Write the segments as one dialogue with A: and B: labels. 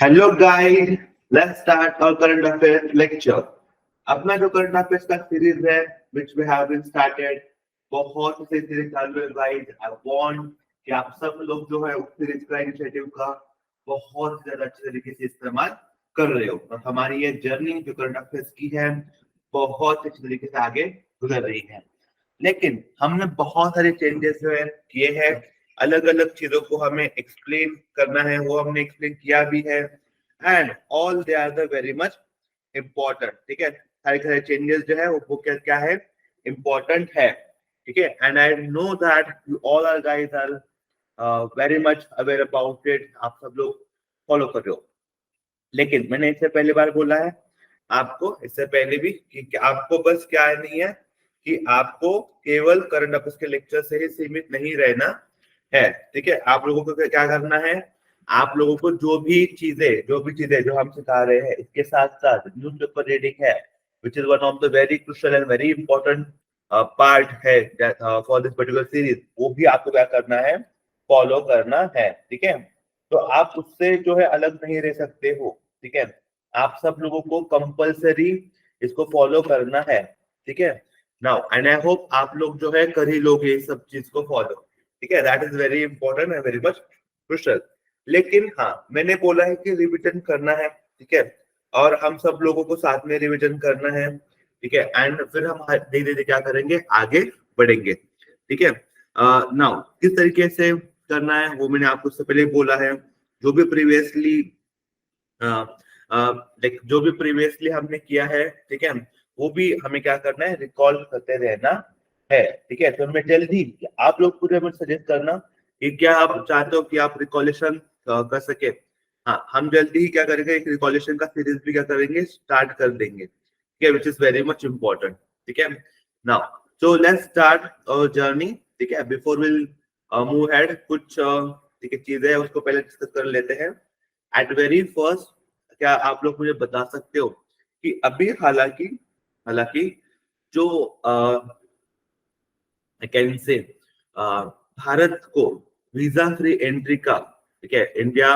A: Hello guys, let's start our current affairs lecture. अपना जो current affairs का series है which we have been started, बहुत से सीरीज चालू है गाइस. I want कि आप सब लोग जो है उस सीरीज का इनिशिएटिव का बहुत ज्यादा अच्छे तरीके से इस्तेमाल कर रहे हो और हमारी ये जर्नी जो करंट अफेयर्स की है बहुत अच्छे तरीके से आगे गुजर रही है. लेकिन हमने बहुत सारे चेंजेस जो है किए हैं. अलग अलग चीजों को हमें एक्सप्लेन करना है, वो हमने एक्सप्लेन किया भी है. And all they are the very much important. ठीक है, सारे सारे चेंजेस जो है वो क्या क्या है, इम्पोर्टेंट है. ठीक है, and I know that you all are guys are very much aware about it. आप सब लोग फॉलो कर रहे हो. लेकिन मैंने इससे पहले बार बोला है आपको, इससे पहले भी कि आपको बस क्या नहीं है कि आपको केवल करंट अफेयर्स के लेक्चर से ही सीमित नहीं रहना है. ठीक है, आप लोगों को क्या करना है, आप लोगों को जो भी चीजें जो हम सिखा रहे हैं इसके साथ साथ न्यूज़पेपर रीडिंग है which is one of the very crucial and very important part है फॉर दिस पर्टिकुलर सीरीज, वो भी आपको क्या करना है, फॉलो करना है. ठीक है, तो आप उससे जो है अलग नहीं रह सकते हो. ठीक है, आप सब लोगों को कंपलसरी इसको फॉलो करना है. ठीक है, नाउ एंड आई होप आप लोग जो है कर ही लोगे इस सब चीज को फॉलो. ठीक है, that is very important and very much crucial. लेकिन हाँ, मैंने बोला है कि रिविजन करना है. ठीक है, और हम सब लोगों को साथ में रिविजन करना है. ठीक है, एंड फिर हम धीरे धीरे क्या करेंगे, आगे बढ़ेंगे. ठीक है, नाउ किस तरीके से करना है वो मैंने आपको उससे पहले बोला है. जो भी प्रीवियसली जो भी प्रीवियसली हमने किया है, ठीक है, वो भी हमें क्या करना है, रिकॉल करते रहना है. ठीक है, तो मैं जल्दी आप लोग पूरे में सजेस्ट करना कि क्या आप चाहते हो कि आप रिकॉलेशन कर सके. हाँ, हम जल्दी ही क्या करेंगे, एक रिकॉलेशन का सीरीज भी क्या करेंगे, स्टार्ट कर देंगे. ठीक है, which is very much important. ठीक है, now so let's start our journey. ठीक है, बिफोर विल मूव हेड, कुछ ठीक है चीजें है उसको पहले डिस्कस कर लेते हैं. एट वेरी फर्स्ट, क्या आप लोग मुझे बता सकते हो कि अभी हालांकि हालांकि जो कैन से भारत को वीजा फ्री एंट्री का, ठीक है, India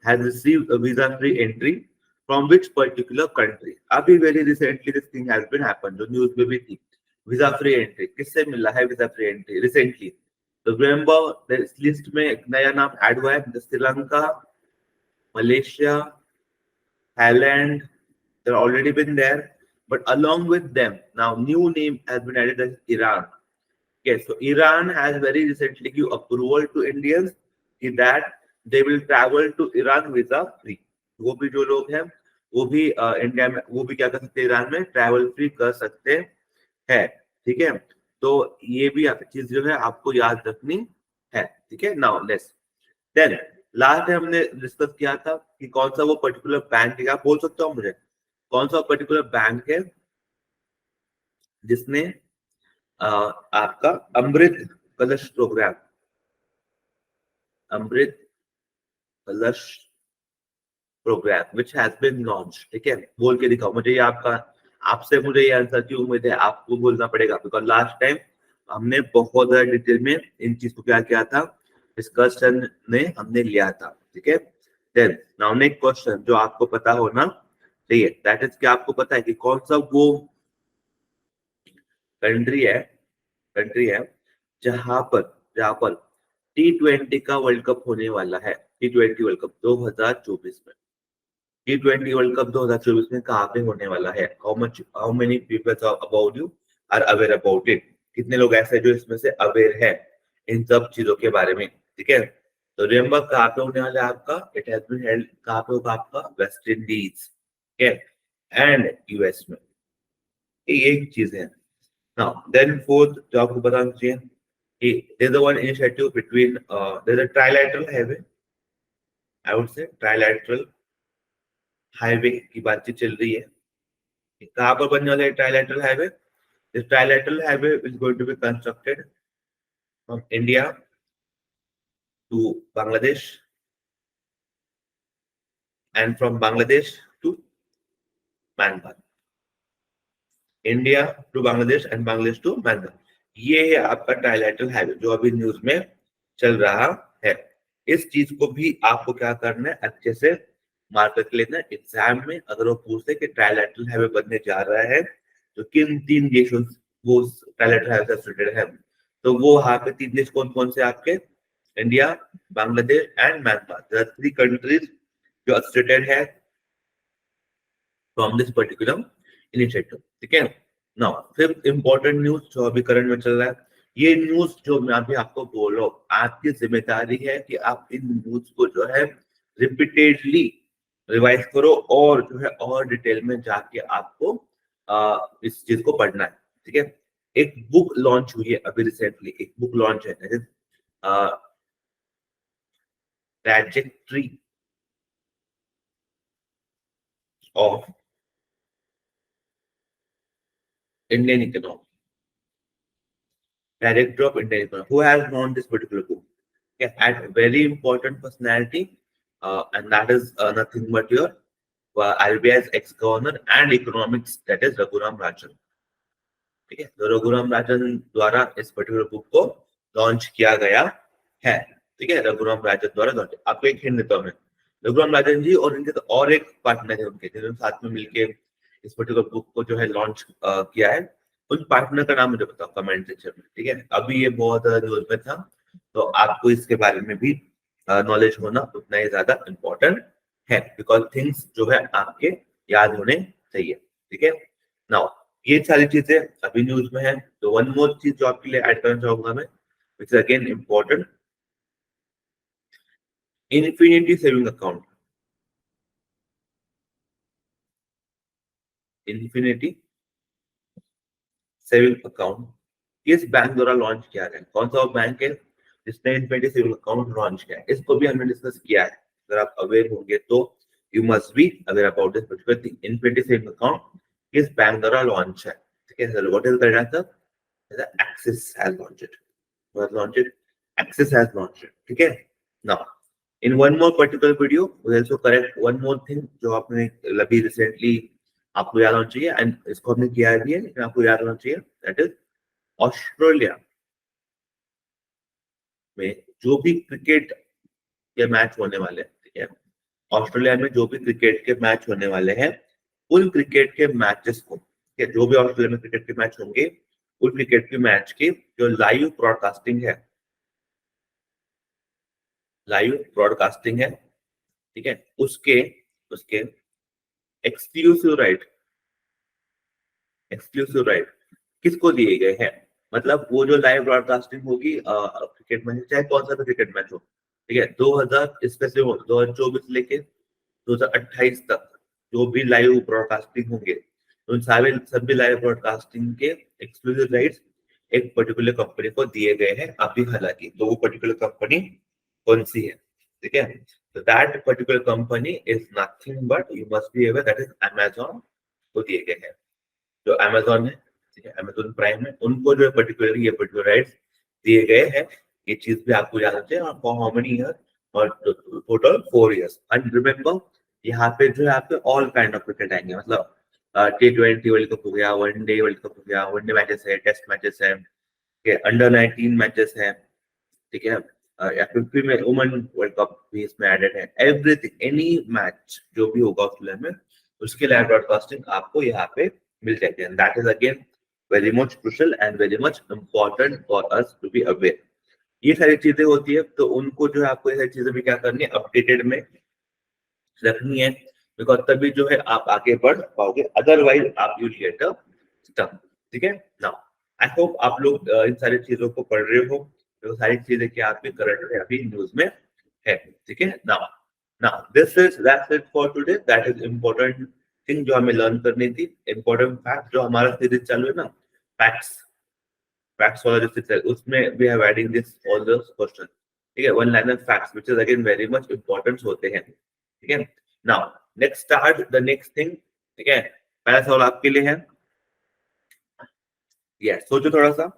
A: has received visa free entry from which particular country. अभी very recently this thing has been happened, जो न्यूज में भी थी. वीजा फ्री एंट्री किससे मिला है, वीजा फ्री एंट्री रिसेंटली. तो रिमेंबर इस लिस्ट में एक नया नाम ऐड हुआ है, Sri Lanka, Malaysia, Thailand, they've already been there, but along with them, now new name has been added as Iran. Okay, so Iran has very recently given approval to Indians that they will travel to Iran visa free. वो भी जो लोग हैं वो भी India में वो भी क्या कर सकते हैं, ईरान में ट्रैवल फ्री कर सकते हैं. ठीक है, तो ये भी चीज जो है आपको याद रखनी है. ठीक है, now let's then last time हमने डिस्कस किया था कि कौन सा वो पर्टिकुलर बैंक है. आप बोल सकते हो मुझे कौन सा पर्टिकुलर बैंक है जिसने आपका अमृत Kalash programme, Amrit Kalash programme which has been launch. ठीक है, बोल के दिखाओ मुझे. ये आपका आपसे मुझे ये आंसर की उम्मीद है, आपको बोलना पड़ेगा बिकॉज लास्ट टाइम हमने बहुत ज्यादा डिटेल में इन चीज को क्या किया था, डिस्कशन में हमने लिया था. ठीक है, देन नाउ नेक्स्ट क्वेश्चन जो आपको पता होना चाहिए, दैट इज कि आपको पता है कि कौन सा वो कंट्री है जहां पर T20 का वर्ल्ड कप होने वाला है. T20 वर्ल्ड कप 2024 में, T20 वर्ल्ड कप 2024 में कहाँ पे होने वाला है. How many people about you are aware about it. कितने लोग ऐसे जो इसमें से अवेयर है इन सब चीजों के बारे में. ठीक है, तो रिमेंबर कहाँ पे होने वाला है आपका, इट हैज बीन हेल्ड कहाँ पे होगा आपका, वेस्ट इंडीज. ठीक है, एंड यूएस में. ये एक चीज है. नाउ देन फोर्थ जो आपको बताना चाहिए, there's a one initiative between there's a trilateral highway. I would say trilateral highway की बातचीत चल रही है. कहाँ पर बनने वाला है trilateral highway. This trilateral highway is going to be constructed from India to Bangladesh and from Bangladesh to Myanmar. India to Bangladesh and Bangladesh to Myanmar. ये है आपका ट्राइलेटरल हाईवे जो अभी न्यूज में चल रहा है. इस चीज को भी आपको क्या करना है, अच्छे से मार्कर के लिए ना एग्जाम में अगर वो पूछते कि ट्रायलैटरल हाईवे बनने जा रहा है तो किन 3 देशों वो ट्रायलैटरल हाईवे से एसोसिएटेड है, तो वो वहां पे 3 देश कौन कौन से आपके, India, Bangladesh and Myanmar, 3 countries जो एसोसिएटेड है फ्रॉम दिस पर्टिकुलर इनिशिएटिव। ठीक है। नाउ फिर इंपॉर्टेंट न्यूज जो अभी करंट में चल रहा है, ये न्यूज जो मैं अभी आपको बोल रहा हूँ, आपकी जिम्मेदारी है कि आप इन न्यूज को जो है रिपीटेडली रिवाइज करो और जो है और डिटेल में जाके आपको इस चीज को पढ़ना है। ठीक है। एक बुक लॉन्च हुई है अभी रिसेंटली, एक बुक लॉन्च है, trajectory of Indian economy, director of Indian Economy, who has known this particular book. Okay, had a very important personality, and that is nothing but your RBI's ex-governor and economics, that is Raghuram Rajan. ठीक है, तो रघुराम राजन द्वारा इस particular book को launch किया गया है। ठीक है, रघुराम राजन द्वारा लॉन्च। आपको एक हिंट देता हूँ मैं, रघुराम राजन जी और इनके तो और एक पार्टनर है उनके, जिन्होंने साथ में मिलके इस पर्टिकुलर बुक को जो है लॉन्च किया है, उन पार्टनर का नाम मुझे बताओ कमेंट सेक्शन में। ठीक है, अभी ये बहुत न्यूज में था, तो आपको इसके बारे में भी नॉलेज होना उतना ही ज्यादा इम्पोर्टेंट है, बिकॉज थिंग्स जो है आपके याद होने चाहिए। ठीक है। नाउ ये सारी चीजें अभी न्यूज में है, तो वन मोर चीज जो आपके लिए ऐड करना चाहूंगा मैं, विच is again important, infinity saving account. Infinity saving account किस बैंक द्वारा लॉन्च किया गया, कौन सा बैंक है जिसने इन्फिनिटी सेविंग अकाउंट लॉन्च किया है, इसको भी हमने डिस्कस किया है। अगर आप अवेयर होंगे तो you must be aware about this particular thing, infinity saving account किस बैंक द्वारा लॉन्च है। ठीक है sir, what is the answer, axis has launch it, launch it, axis has launch it. ठीक है। Now in one more particular video we also correct one more thing जो आपने अभी रिसेंटली आपको याद होना चाहिए, एंड इसको हमने किया भी है लेकिन आपको याद होना चाहिए, दैट इज ऑस्ट्रेलिया में जो भी क्रिकेट के मैच होने वाले हैं, ठीक है, ऑस्ट्रेलिया में जो भी क्रिकेट के मैच होने वाले हैं, उन क्रिकेट के मैचेस को, ठीक है, जो भी ऑस्ट्रेलिया में क्रिकेट के मैच होंगे, उन क्रिकेट के मैच की जो लाइव ब्रॉडकास्टिंग है, ठीक है, उसके उसके एक्सक्लूसिव राइट, एक्सक्लूसिव राइट किसको दिए गए हैं, मतलब वो जो लाइव ब्रॉडकास्टिंग होगी क्रिकेट मैच, चाहे कौन सा भी क्रिकेट मैच हो, ठीक है, 2000 स्पेसिफिक 2024 लेके 2028 तक जो भी लाइव ब्रॉडकास्टिंग होंगे, उन सारे सभी लाइव ब्रॉडकास्टिंग के एक्सक्लूसिव राइट्स एक पर्टिकुलर कंपनी को दिए गए हैं अभी हालांकि, तो वो पर्टिकुलर कंपनी कौन सी है। ठीक है, तो that particular company is nothing but, you must be aware, that is Amazon को दिए गए हैं। जो अमेजॉन है, ठीक है, अमेजॉन प्राइम है, उनको जो पर्टिकुलरली ये पर्टिकुलर राइट्स दिए गए हैं। ये चीज भी आपको याद रखते हैं, फॉर हाउ मेनी ईयर, और टोटल 4 ईयर्स। एंड रिमेंबर यहाँ पे जो है आपके ऑल काइंड ऑफ क्रिकेट आएंगे, मतलब T20 वर्ल्ड कप हो गया, वनडे वर्ल्ड कप हो गया, वनडे मैचेस है, टेस्ट मैचेस है, अंडर 19 मैचेस है, ठीक है, या फिर में वुमेन वर्ल्ड कप भी इसमें एडेड है, एवरीथिंग एनी मैच जो भी होगा ऑस्ट्रेलिया में, उसके लाइव ब्रॉडकास्टिंग आपको यहाँ पे मिल जाएगी, and that is again very much crucial and very much important for us to be aware. ये सारी चीजें होती है, तो उनको जो है आपको ये सारी चीजें भी क्या करनी है, अपडेटेड में रखनी है, बिकॉज तभी जो है आप आगे बढ़ पाओगे, अदरवाइज आप यू गेट अ स्टक। ठीक है। नाउ आई होप आप लोग इन सारी चीजों को पढ़ रहे हो, तो सारी चीजें क्या आपके करंट अभी न्यूज में है। ठीक है। Now now this is that's it for today, that is important thing जो हमें लर्न करनी थी, इम्पोर्टेंट फैक्ट जो हमारा सीरीज चालू है ना, फैक्ट्स, फैक्ट्स वाला जो सीरीज है उसमें we have adding this all the question. ठीक है, one liner facts which is again very much important होते हैं। ठीक है। Now next start the next thing. ठीक है, पहला सवाल आपके लिए है, यस सोचो थोड़ा सा।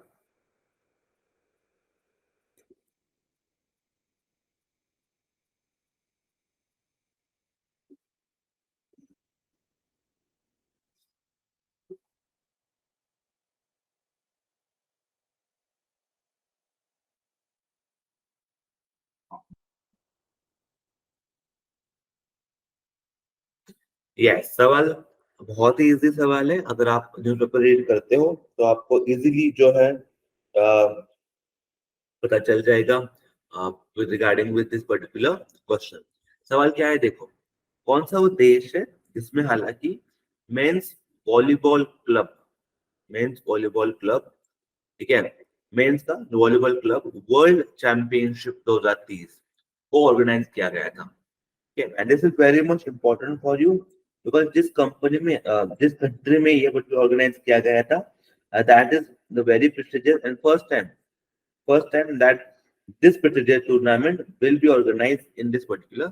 A: यस, सवाल बहुत ही इजी सवाल है। अगर आप न्यूज़पेपर रीड करते हो तो आपको इजीली जो है पता चल जाएगा with regarding with this particular question. सवाल क्या है देखो, कौन सा वो देश है जिसमें हालांकि men's volleyball club men's volleyball club ठीक है, मेंस का वॉलीबॉल क्लब वर्ल्ड चैंपियनशिप 2030 को ऑर्गेनाइज किया गया था। ठीक है, and this is very much important for you because जिस कंपनी में जिस कंट्री में ये ऑर्गेनाइज किया गया था, that is the very prestigious and first time that this particular tournament will be organized in this particular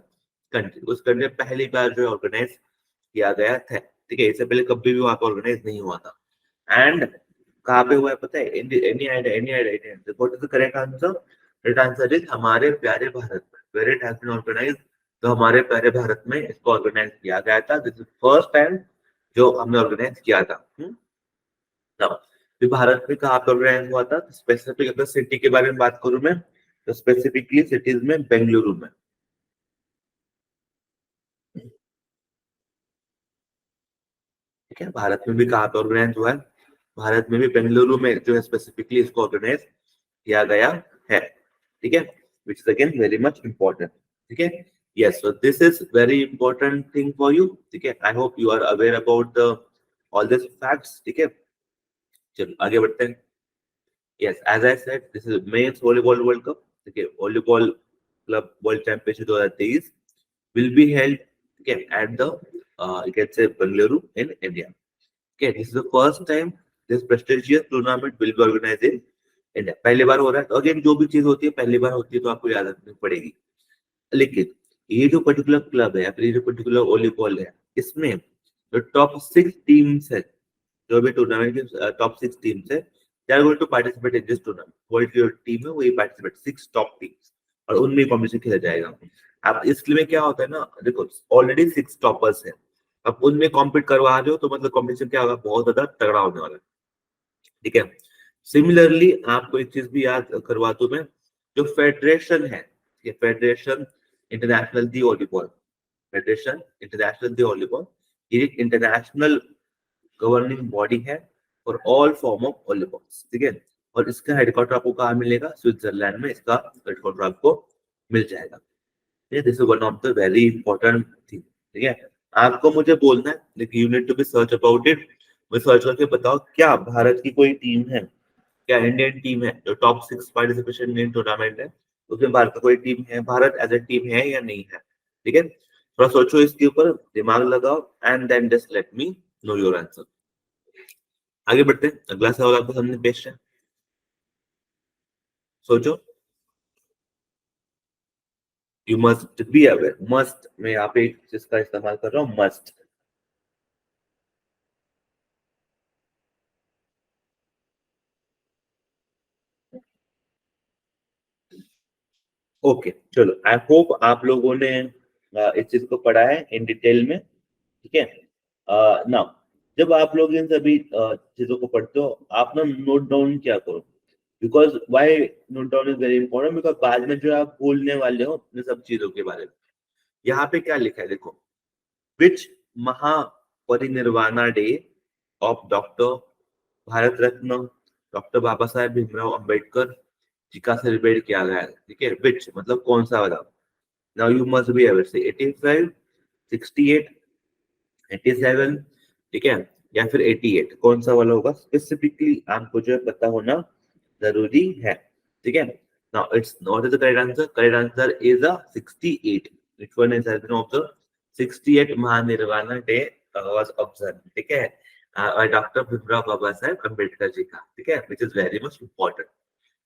A: country। उस country में पहली बार जो ऑर्गेनाइज किया गया था। ठीक है, इससे पहले कभी भी वहां पर ऑर्गेनाइज नहीं हुआ था। एंड कहाँ पे हुआ है पता है? Any idea? Any idea? What is the correct answer? Correct answer is हमारे प्यारे भारत में, where it has been organise. तो हमारे प्यारे भारत में इसको ऑर्गेनाइज किया गया था। दिस इज फर्स्ट टाइम जो हमने ऑर्गेनाइज किया था। Now, फिर भारत में कहाँ पर ऑर्गेनाइज हुआ था? स्पेसिफिक अगर सिटी के बारे में बात करूं मैं, तो स्पेसिफिकली सिटीज में बेंगलुरु में। ठीक है, भारत में भी कहाँ पे ऑर्गेनाइज हुआ है? भारत में भी बेंगलुरु में जो है स्पेसिफिकली इसको ऑर्गेनाइज किया गया है। ठीक है, which is again very much important. ठीक है, yes, so this is very important thing for you. ठीक है, I hope you are aware about the all this facts. ठीक है, चलो आगे बढ़ते हैं। Yes, as I said, this is men's volleyball World Cup. Okay, volleyball club world championship 2023 will be held okay at the you can say Bengaluru in India. Okay, this is the first time this prestigious tournament will be organized in India। पहली बार हो रहा है। तो again जो भी चीज होती है पहली बार होती है तो आपको याद रखनी पड़ेगी। लेकिन ये जो पर्टिकुलर क्लब है या फिर ये जो पर्टिकुलर वॉलीबॉल है, इसमें जो टॉप 6 टीम्स है, जो भी टूर्नामेंट की टॉप 6 टीम्स है, they are going to participate in this tournament। World की जो टीम है वही पार्टिसिपेट, 6 टॉप टीम्स, और उनमें कॉम्पिटिशन खेला जाएगा। अब इसमें क्या होता है ना, देखो ऑलरेडी 6 टॉपर्स है, अब उनमें कॉम्पीट करवा रहे हो तो मतलब कॉम्पिटिशन क्या होगा? बहुत ज्यादा तगड़ा होने वाला है। ठीक है, सिमिलरली आपको एक चीज भी याद करवा दूं मैं, जो फेडरेशन है, ये फेडरेशन इंटरनेशनल दी वॉलीबॉल, फेडरेशन इंटरनेशनल दी वॉलीबॉल, ये एक इंटरनेशनल गवर्निंग बॉडी है फॉर ऑल फॉर्म ऑफ वॉलीबॉल्स। ठीक है, और इसका हेडक्वार्टर आपको कहाँ मिलेगा? स्विट्जरलैंड में इसका हेडक्वार्टर आपको मिल जाएगा। This is one of the very important thing. ठीक है, आपको मुझे बोलना है, लेकिन you need to be search about it. मुझे सर्च करके बताओ, क्या भारत की कोई टीम है, क्या इंडियन टीम है जो टॉप 6 पार्टिसिपेशन इंडियन टूर्नामेंट है उसमें भारत का कोई टीम है? भारत एज ए टीम है या नहीं है? ठीक है, थोड़ा सोचो इसके ऊपर, दिमाग लगाओ, and then just let me know your answer. आगे बढ़ते हैं, अगला सवाल आपके सामने पेश है, सोचो। You must be aware, must मैं यहाँ पे जिसका इस्तेमाल कर रहा हूँ, मस्ट। ओके, चलो आई होप आप लोगों ने इस चीज को पढ़ा है इन डिटेल में। ठीक है, नाउ जब आप लोग इन सभी चीजों को पढ़ते हो, आप ना नोट डाउन क्या करो, because why note down is very important, because बाद में जो आप भूलने वाले हो इन सब चीजों के बारे में। यहाँ पे क्या लिखा है देखो, which Mahaparinirvana day of doctor Bharat Ratna doctor Baba Saheb Bhimrao Ambedkar ji का सेलिब्रेट किया गया है। ठीक है, विच मतलब कौन सा वाला? Now you must be aware से 85, 68, 87, ठीक है, या फिर 88, कौन सा वाला होगा? स्पेसिफिकली आपको जो है पता होना जरूरी है। ठीक है, now it's not the correct answer, correct answer is a 68। which one is has been observed? 68 Mahanirvana day was observe. ठीक है, डॉक्टर भीमराव बाबा साहेब अम्बेडकर जी का। ठीक है, which is very much important.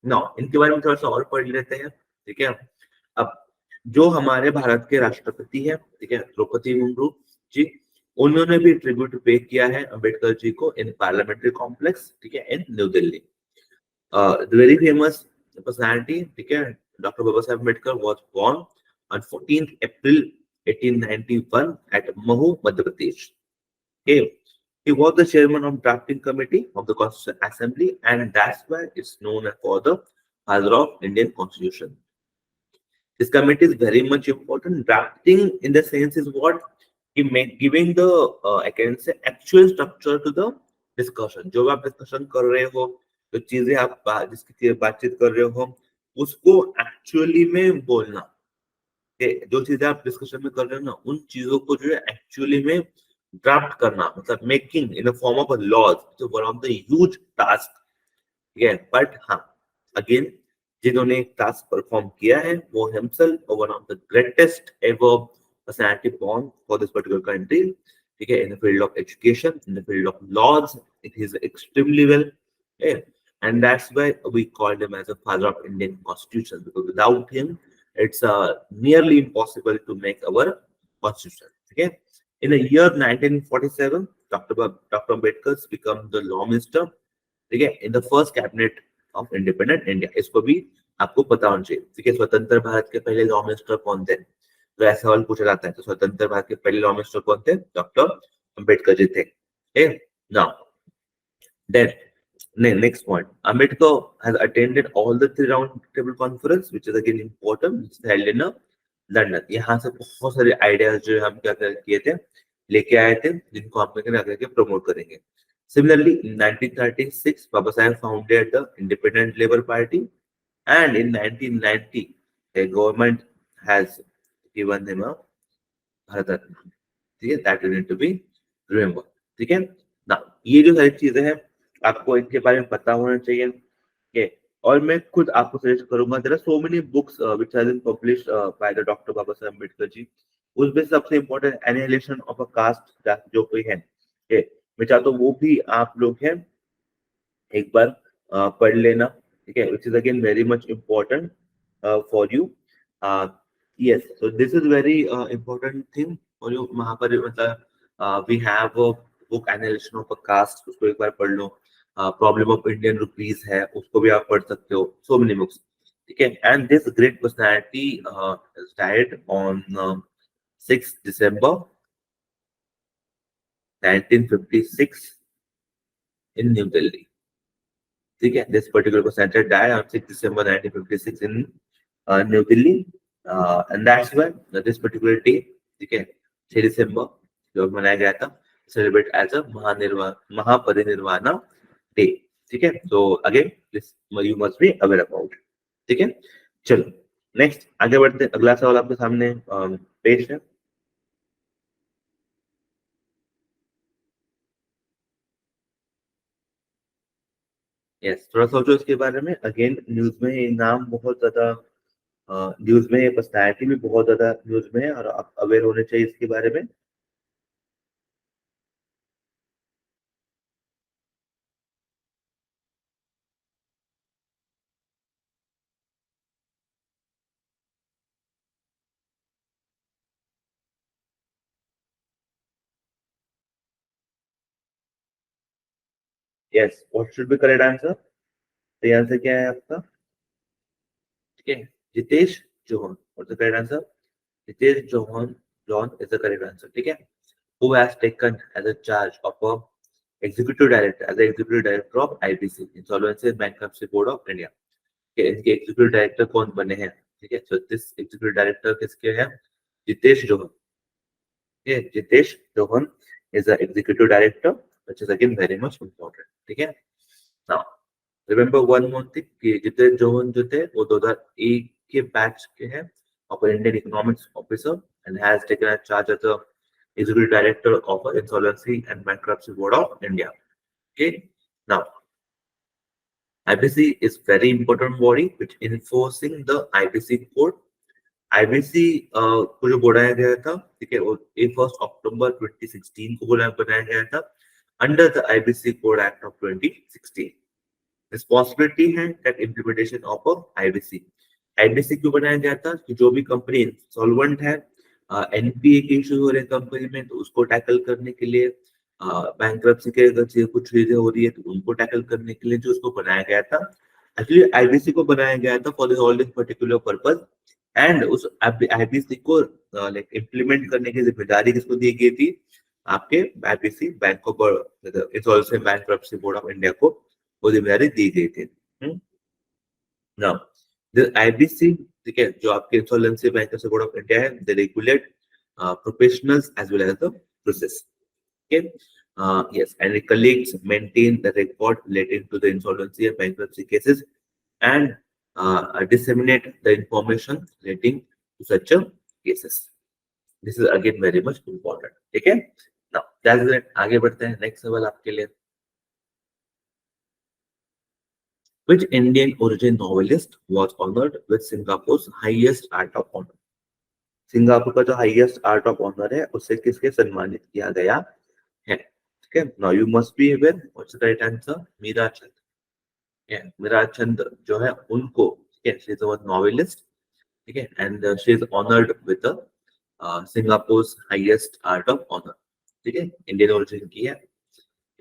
A: Now इनके बारे में थोड़ा सा और पढ़ लेते हैं। ठीक है, अब जो हमारे भारत के राष्ट्रपति है, ठीक है, द्रौपदी मुर्मू जी, उन्होंने भी ट्रिब्यूट पे किया है अम्बेडकर जी को इन पार्लियामेंट्री कॉम्प्लेक्स, ठीक है, in New Delhi. Very famous personality, ठीक है, doctor Baba Saheb Ambedkar was born on 14th April 1891 at Mahu, Madhya Pradesh। Okay. He was the chairman of drafting committee of the Constitutional Assembly, and that's why it's known for the father of Indian Constitution। This committee is very much important. Drafting in the sense is what? Giving the I can say actual structure to the discussion. जो आप discussion कर रहे हो, जो चीजें आप जिसकी बातचीत कर रहे हो, उसको एक्चुअली में बोलना। जो चीजें आप डिस्कशन में कर रहे हो ना, उन चीजों को जो है एक्चुअली में ड्राफ्ट करना, मतलब making in the form of a laws, तो one of the huge task. ठीक है, बट हाँ, अगेन जिन्होंने टास्क परफॉर्म किया है वो himself one of the greatest ever personality born for this particular country. ठीक है, in the field of education, in the field of laws, it is extremely well. And that's why we called him as a father of Indian constitution, because without him it's nearly impossible to make our constitution. Okay, in the year 1947 Dr. Ambedkar became the law minister। ठीक है, in the first cabinet of independent India. इसको भी आपको पता होना चाहिए। ठीक है, स्वतंत्र भारत के पहले लॉ मिनिस्टर कौन थे, तो ऐसा सवाल पूछा जाता है। तो स्वतंत्र भारत के पहले लॉ मिनिस्टर कौन थे, डॉक्टर अंबेडकर जी थे। Now then next point, Ambedkar has attended all the three round table conference, which is again important, which is held in London. यहाँ से बहुत सारे आइडियाज जो हम क्या किए थे, लेके आए थे, जिनको हम आगे के प्रमोट करेंगे। Similarly, in 1936, Baba Saheb founded the Independent Labour Party, and in 1990, the government has given him a Bharat Ratna। ठीक है, that you need to be remember। ठीक है ना, ये जो सारी चीजें हैं आपको इनके बारे में पता होना चाहिए। okay? और मैं खुद आपको सजेस्ट करूंगा, there are so many books which have been published by the doctor Baba Sahab Ambedkar ji. उसमें सबसे important annihilation of a caste जो कोई है, मैं चाहता हूँ वो भी आप लोग हैं एक बार पढ़ लेना। ठीक है, which is again very much important for you. Yes, so this is very important thing for you. वहां पर मतलब we have book analysis of a caste, उसको एक बार पढ़ लो। प्रॉब्लम ऑफ इंडियन रुपीज है, उसको भी आप पढ़ सकते हो। So many books. ठीक है, and this great personality died on 6 December 1956 in New Delhi। ठीक है, this particular personality died on 6 December 1956 in New Delhi, and that's why this particular day, ठीक है, 6 दिसंबर जो मनाया गया था, celebrate as a Mahaparinirvan day. ठीक है, तो again this you must be aware about. ठीक है, चलो नेक्स्ट आगे बढ़ते हैं। अगला सवाल आपके सामने पेश है। यस, थोड़ा सोचो इसके बारे में। अगेन न्यूज में ये नाम बहुत ज्यादा, न्यूज में ये पर्सनैलिटी भी बहुत ज्यादा न्यूज में है, और आप अवेयर होने चाहिए इसके बारे में। Yes, what should be correct answer? सही आंसर क्या है आपका? ठीक है, Jitesh Johan, what's the correct answer? Jitesh Johan John is the correct answer. ठीक है, who has taken as a charge of a executive director as the executive director of IBC, Insolvency and Bankruptcy Board of India। okay, इनके executive director कौन बने हैं? ठीक है, so this executive director किसके हैं? Jitesh Johan. okay, Jitesh Johan is the executive director, which is again very much important। ठीक है, now remember one more thing कि जितेश जोहन जो थे वो 2001 के बैच के हैं, of Indian Economics Officer, and has taken a charge as the Executive Director of Insolvency and Bankruptcy Board of India। Okay, now IBC is very important body which enforcing the IBC code। IBC को जो बनाया गया था, ठीक है, वो 1 October 2016 को बनाया गया था under the IBC code act of 2016। Responsibility है that implementation of IBC। IBC क्यों बनाया गया था कि जो भी कंपनी इंसॉल्वेंट है, एनपीए के इशू हो रहे हैं कंपनी में, तो उसको टैकल करने के लिए, बैंक्रप्सी के अगर कुछ चीजें हो रही है तो उनको टैकल करने के लिए जो उसको बनाया गया था। एक्चुअली आईबीसी को बनाया गया था for all this particular purpose, and उस आईबीसी को लाइक इम्प्लीमेंट करने की जिम्मेदारी किसको दी गई थी? आपके IBC bank of insolvency bankruptcy board of India को वो जिम्मेदारी दी गई थी। नाउ द आईबीसी, ठीक है, जो आपके insolvency bankruptcy board of India है, दे regulate professionals as well as the process. Okay. Yes, and the colleagues maintain the record relating to the insolvency and bankruptcy cases and disseminate the information relating to such a cases. This is again very much important. ठीक है? Now, that's it. आगे बढ़ते हैं. Next सवाल आपके लिए. Which Indian origin novelist was honored with Singapore's highest art of honor? Singapore का जो हाईएस्ट आर्ट ऑफ ऑनर है उससे किसके सम्मानित किया गया है? ठीक है. Now you must be aware what's the right answer. Meera Chand. Meera Chand जो है उनको, ठीक है, शी इज अ नॉवेलिस्ट, ठीक है, and she is honoured with Singapore highest art of honour. ठीक है, इंडियन ओरिजिन की है,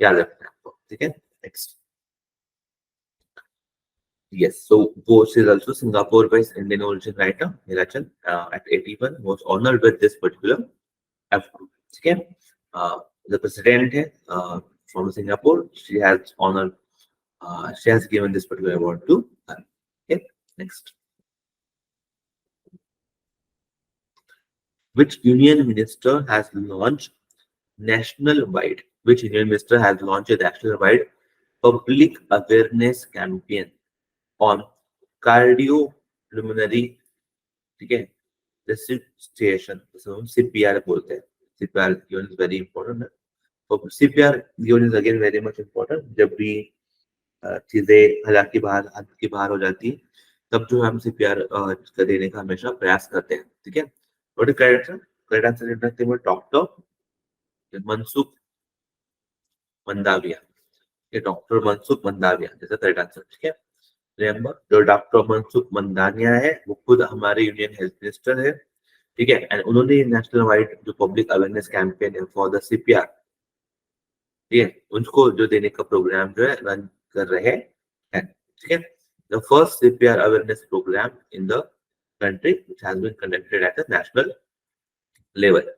A: याद रखना आपको. ठीक है. Next. Yes, so Bose is also Singapore-based Indian origin writer. Nirachan at 81 was honored with this particular award. Okay, the president from Singapore, she has honored, she has given this particular award to her. Okay, next. Which union minister has launched national-wide? Which union minister has launched a national-wide public awareness campaign on cardiopulmonary, ठीक है, resuscitation, जिसे हम CPR बोलते हैं. CPR given is very important. So CPR given is again very much important. जब भी चीजें हाथ की बाहर हो जाती है, तब जो हम CPR का देने का हमेशा प्रयास करते हैं. ठीक है. What is correct answer? Correct answer is nothing but doctor Mansukh Mandaviya. ये डॉक्टर मनसुख मंदाविया जैसा करेक्ट आंसर. ठीक है. रिमेंबर, जो डॉक्टर मनसुख मंदानिया है वो खुद हमारे यूनियन हेल्थ मिनिस्टर है. ठीक है, एंड उन्होंने नेशनल वाइड जो पब्लिक अवेयरनेस कैंपेन है फॉर द CPR, ठीक है, उनको जो देने का प्रोग्राम जो है रन कर रहे हैं. ठीक है. The first CPR awareness programme in the country which has been conducted at the national level.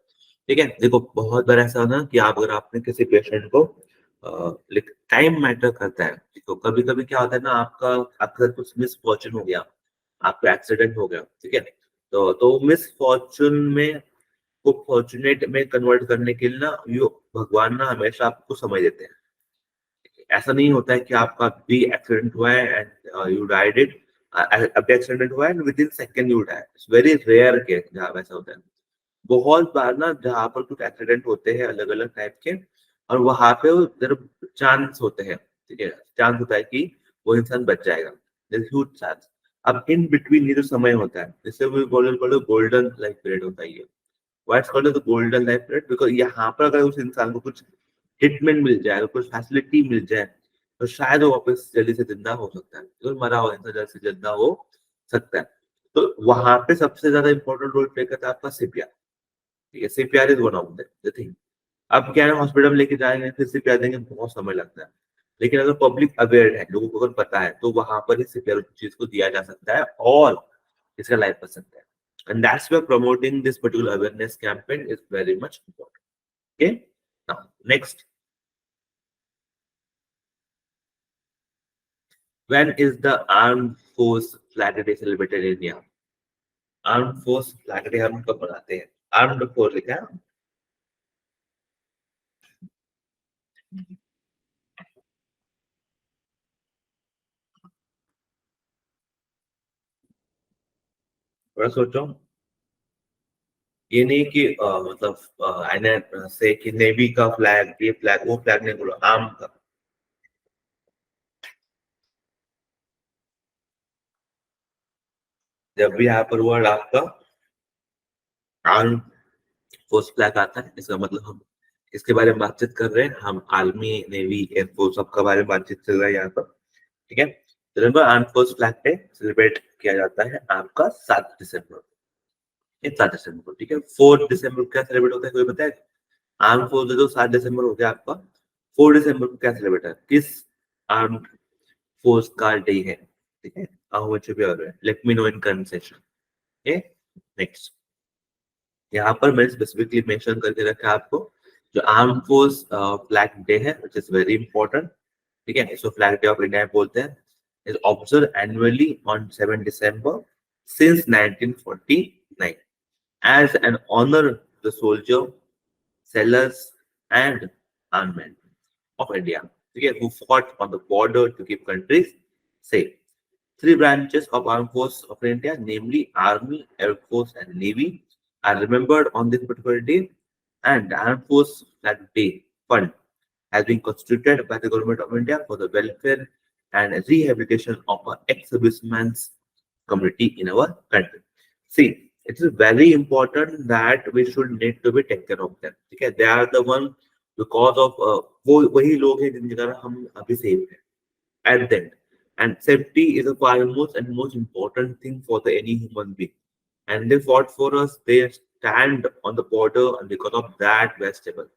A: ठीक है. देखो, बहुत बार ऐसा होता है कि आप अगर आपने किसी पेशेंट को टाइम मैटर करता है. तो कभी कभी क्या होता है ना, आपका कुछ मिसफॉर्चून हो गया, आपका एक्सीडेंट हो गया. ठीक है, तो मिसफॉर्चून में को फॉर्चुनेट में कन्वर्ट करने के लिए ना भगवान ना हमेशा आपको समय देते हैं. ऐसा नहीं होता है कि आपका भी एक्सीडेंट हुआ है एंड यू डाइड इट, अभी एक्सीडेंट हुआ है and with in second you die. It's very rare case जहाँ वैसा होता है. बहुत बार ना जहाँ पर कुछ एक्सीडेंट होते हैं अलग अलग टाइप के, और वहां पे चांस होते हैं. ठीक है, चांस होता है कि वो इंसान बच जाएगा. Huge chance. अब इन बिटवीन ये जो समय होता है, जिससे वो गोल्डन लाइफ पीरियड होता है. ये what's called the golden life period, because यहाँ पर अगर उस इंसान को कुछ ट्रीटमेंट मिल जाए, कुछ फैसिलिटी मिल जाए, तो शायद वो वापस जल्दी से जिंदा हो सकता है. तो मरा हुआ इंसान जल्दी से जिंदा हो सकता है. तो वहां पे सबसे ज्यादा इंपॉर्टेंट रोल प्ले करता है आपका CPR. ठीक है, CPR is one of the thing. अब क्या है, हॉस्पिटल लेके जाएंगे फिर CPR देंगे, बहुत समय लगता है. लेकिन अगर पब्लिक अवेयर है, लोगों को अगर पता है, तो वहां पर ही CPR चीज को दिया जा सकता है और इसका लाइफ बच सकता है. And that's why promoting this particular awareness campaign is very much important. Okay. Now, next. When is the Armed Force Flag Day celebrated in India? Armed Force Flag Day हम कब मनाते हैं? Armed Force लिखा है. थोड़ा सोचो. ये नहीं कि मतलब से कि नेवी का फ्लैग, ये फ्लैग, वो फ्लैग नहीं बोलो, आर्म का. जब भी यहाँ पर वर्ड आपका आर्म फोर्स फ्लैग आता है, इसका मतलब हम इसके बारे में बातचीत कर रहे हैं. हम आर्मी, नेवी, एयरफोर्स सबका बारे में बातचीत चल रहा है यहाँ पर. ठीक है. Remember, arm force flag day celebrate किया जाता है आपका 7 दिसंबर. 7 दिसंबर को. ठीक है. 4 दिसंबर क्या सेलिब्रेट होता है, कोई पता है? आर्म फोर्स जो 7 दिसंबर हो गया आपका, 4 दिसंबर को क्या सेलिब्रेट है, किस आर्म फोर्स का डे है? ठीक है, late me no in comment section. Okay. Next. यहाँ पर मैंने स्पेसिफिकली मेंशन करके रखा है आपको, जो आर्म फोर्स फ्लैग डे है, व्हिच इज वेरी इंपॉर्टेंट. ठीक है, इसको फ्लैग डे ऑफ इंडिया बोलते हैं. Is observe annually on 7 December since 1949 as an honor the soldier, sailors, and armed of India, okay, who fought on the border to keep countries safe. Three branches of armed force of India, namely Army, Air Force, and Navy, are remembered on this particular day, and the Armed Force Flag Day Fund has been constituted by the Government of India for the welfare and rehabilitation of our ex-servicemen's community in our country. See, it is very important that we should need to be take care of them. Okay, they are the one because of वो वही लोग हैं जिनके कारण हम अभी safe हैं at the end. And safety is a foremost and most important thing for the any human being. And they fought for us. They stand on the border, and because of that, we're stable.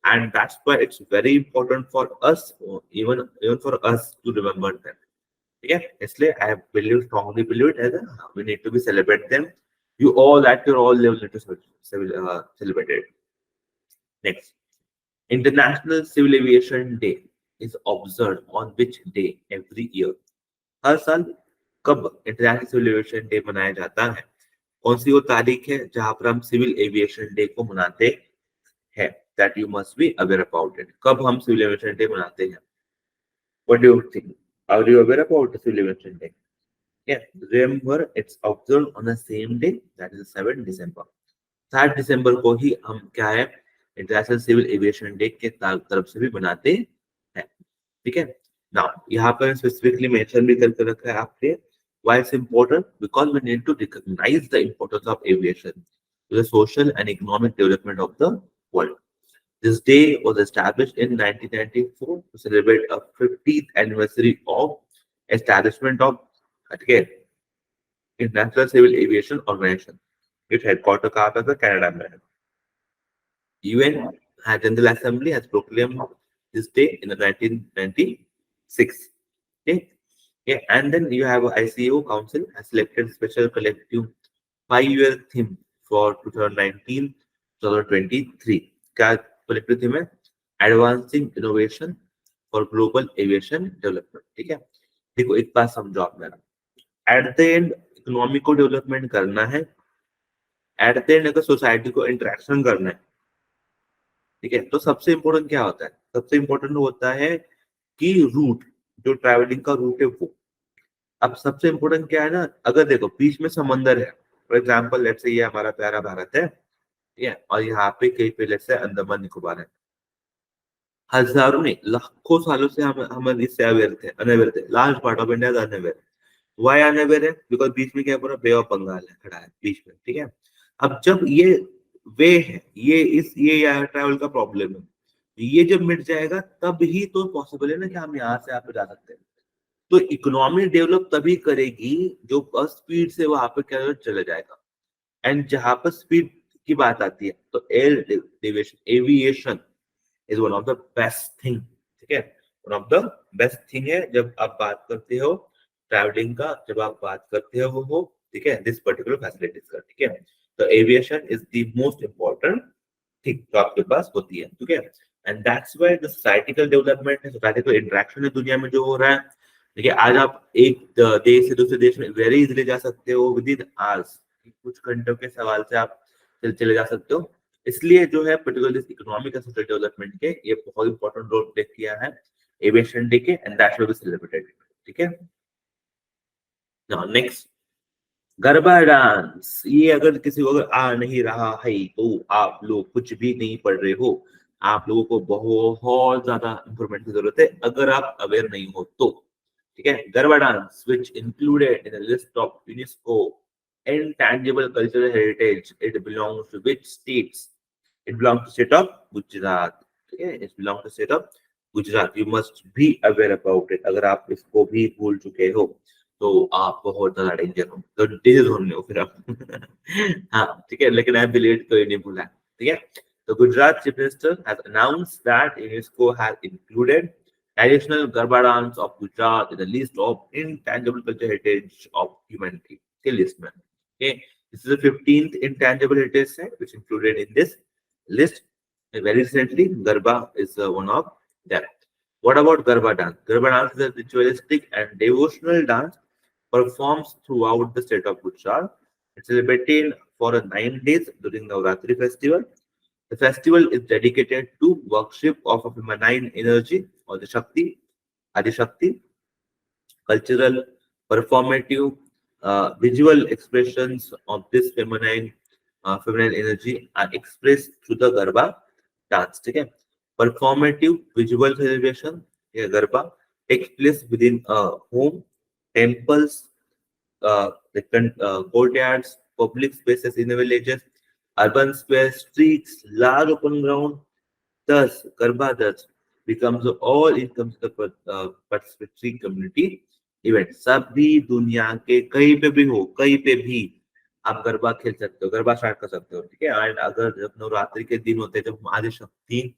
A: And that's why it's very important for us, or even for us, to remember them. Yeah, इसलिए I believe strongly believe it as a, we need to be celebrate them. You all at your all level need to celebrate it. Next, International Civil Aviation Day is observed on which day every year? हर साल कब international civil aviation day मनाया जाता है? कौन सी वो तारीख है जहां पर हम सिविल एविएशन डे को मनाते हैं? That you must be aware about it. कब हम सिविल एविएशन डे मनाते हैं? What do you think? Are you aware about the civil aviation day? Yeah, remember it's observed on the same day, that is 7 December. 7 दिसंबर को ही हम क्या है international civil aviation day के तरफ से भी बनाते हैं. ठीक है. नाउ यहाँ पर स्पेसिफिकली मेंशन भी करके रखा है आपने. Why it's important? Because we need to recognize the importance of aviation to the social and economic development of the world. This day was established in 1994 to celebrate a 50th anniversary of establishment of, again, International Civil Aviation Organization. Its headquarters कहाँ पे? Canada में. UN General Assembly has proclaimed this day in the 1996. Okay. Yeah, and then you have ICAO Council has selected special collective 5-year theme for 2019-2023. क्या collective theme है? Advancing Innovation for Global Aviation Development. ठीक है. देखो एक बात समझो आप मेरा. At the end इकोनॉमी को डेवलपमेंट करना है. एट द एंड अगर सोसाइटी को इंटरेक्शन करना है. ठीक है. तो सबसे इंपॉर्टेंट क्या होता है? सबसे इंपॉर्टेंट होता है कि रूट, जो ट्रैवलिंग का रूट है वो. अब सबसे इंपॉर्टेंट क्या है ना, अगर देखो बीच में समंदर है, फॉर एग्जाम्पल लेट्स से ये हमारा प्यारा भारत है, ठीक है, और यहाँ पे कहीं पे लेट्स से अंडमान निकोबार है. हजारों नहीं लाखों सालों से हम इससे अवेयर थे, अनअवेयर थे. Large part of India unaware. Why unaware है? बिकॉज बीच में क्या पूरा बे ऑफ बंगाल है, खड़ा है बीच में. ठीक है. अब जब ये वे है, ये ट्रैवल का प्रॉब्लम है, ये जब मिट जाएगा तब ही तो पॉसिबल है ना कि हम यहाँ से यहाँ पे जा सकते हैं. तो इकोनॉमी डेवलप तभी करेगी जो बस स्पीड से वहां पे क्या चला जाएगा. एंड जहां पर स्पीड की बात आती है तो aviation is one of the best thing. ठीक है. One of the best thing है जब आप बात करते हो ट्रैवलिंग का, जब आप बात करते हो, ठीक है, दिस पर्टिकुलर फैसिलिटीज का. ठीक है. तो aviation is the most important thing जो आपके पास होती है. ठीक है. And that's why the societal development है, सोसाइटिकल इंटरेक्शन है दुनिया में जो हो रहा है. देखिए आज आप एक देश से दूसरे देश में वेरी इजीली जा सकते हो विद इन आवर्स. कुछ घंटों के सवाल से आप चले जा सकते हो. इसलिए जो है particularly economic and social development के ये बहुत इंपॉर्टेंट रोल प्ले किया है एविएशन डे के, and that should be celebrated. ठीक है. Now next, garba dance. ये अगर किसी को अगर आ नहीं रहा है तो आप लोग कुछ भी नहीं पढ़ रहे हो. आप लोगों को बहुत ज्यादा इंप्रूवमेंट की जरूरत है अगर आप अवेयर नहीं हो तो. ठीक है. Garba dance which included in the list of UNESCO intangible cultural heritage, it belongs to which states? It belongs to state of Gujarat. ठीक है. It belongs to state of Gujarat. You must be aware about it. अगर आप इसको भी भूल चुके हो तो आप बहुत ज्यादा डेंजर हो, तो डेंजर होने हो फिर आप. हाँ ठीक है. लेकिन आई बिलीव कोई नहीं भूला. ठीक है. तो Gujarat chief minister has announced that UNESCO has included traditional Garba dance of Gujarat in the list of intangible cultural heritage of humanity. के list में. Okay. This is the 15th intangible heritage site which included in this list. And very recently, Garba is one of them. What about Garba dance? Garba dance is a ritualistic and devotional dance performed throughout the state of Gujarat. It's celebrated for 9 days during Navratri festival. The festival is dedicated to worship of a feminine energy or the Shakti, Adi Shakti, cultural, performative, visual expressions of this feminine energy are expressed through the Garba dance. ठीक है? Performative visual celebration, ये Garba takes place within home, temples, different courtyards, public spaces in the villages, urban squares, streets, large open ground. Thus, Garba thus becomes an all-encompassing participatory community event. सभी दुनिया के कहीं पे भी हो, कहीं पे भी आप गरबा खेल सकते हो, गरबा स्टार्ट कर सकते हो, ठीक है। एंड अगर जब नवरात्रि के दिन होते हैं, जब हम आदि शक्ति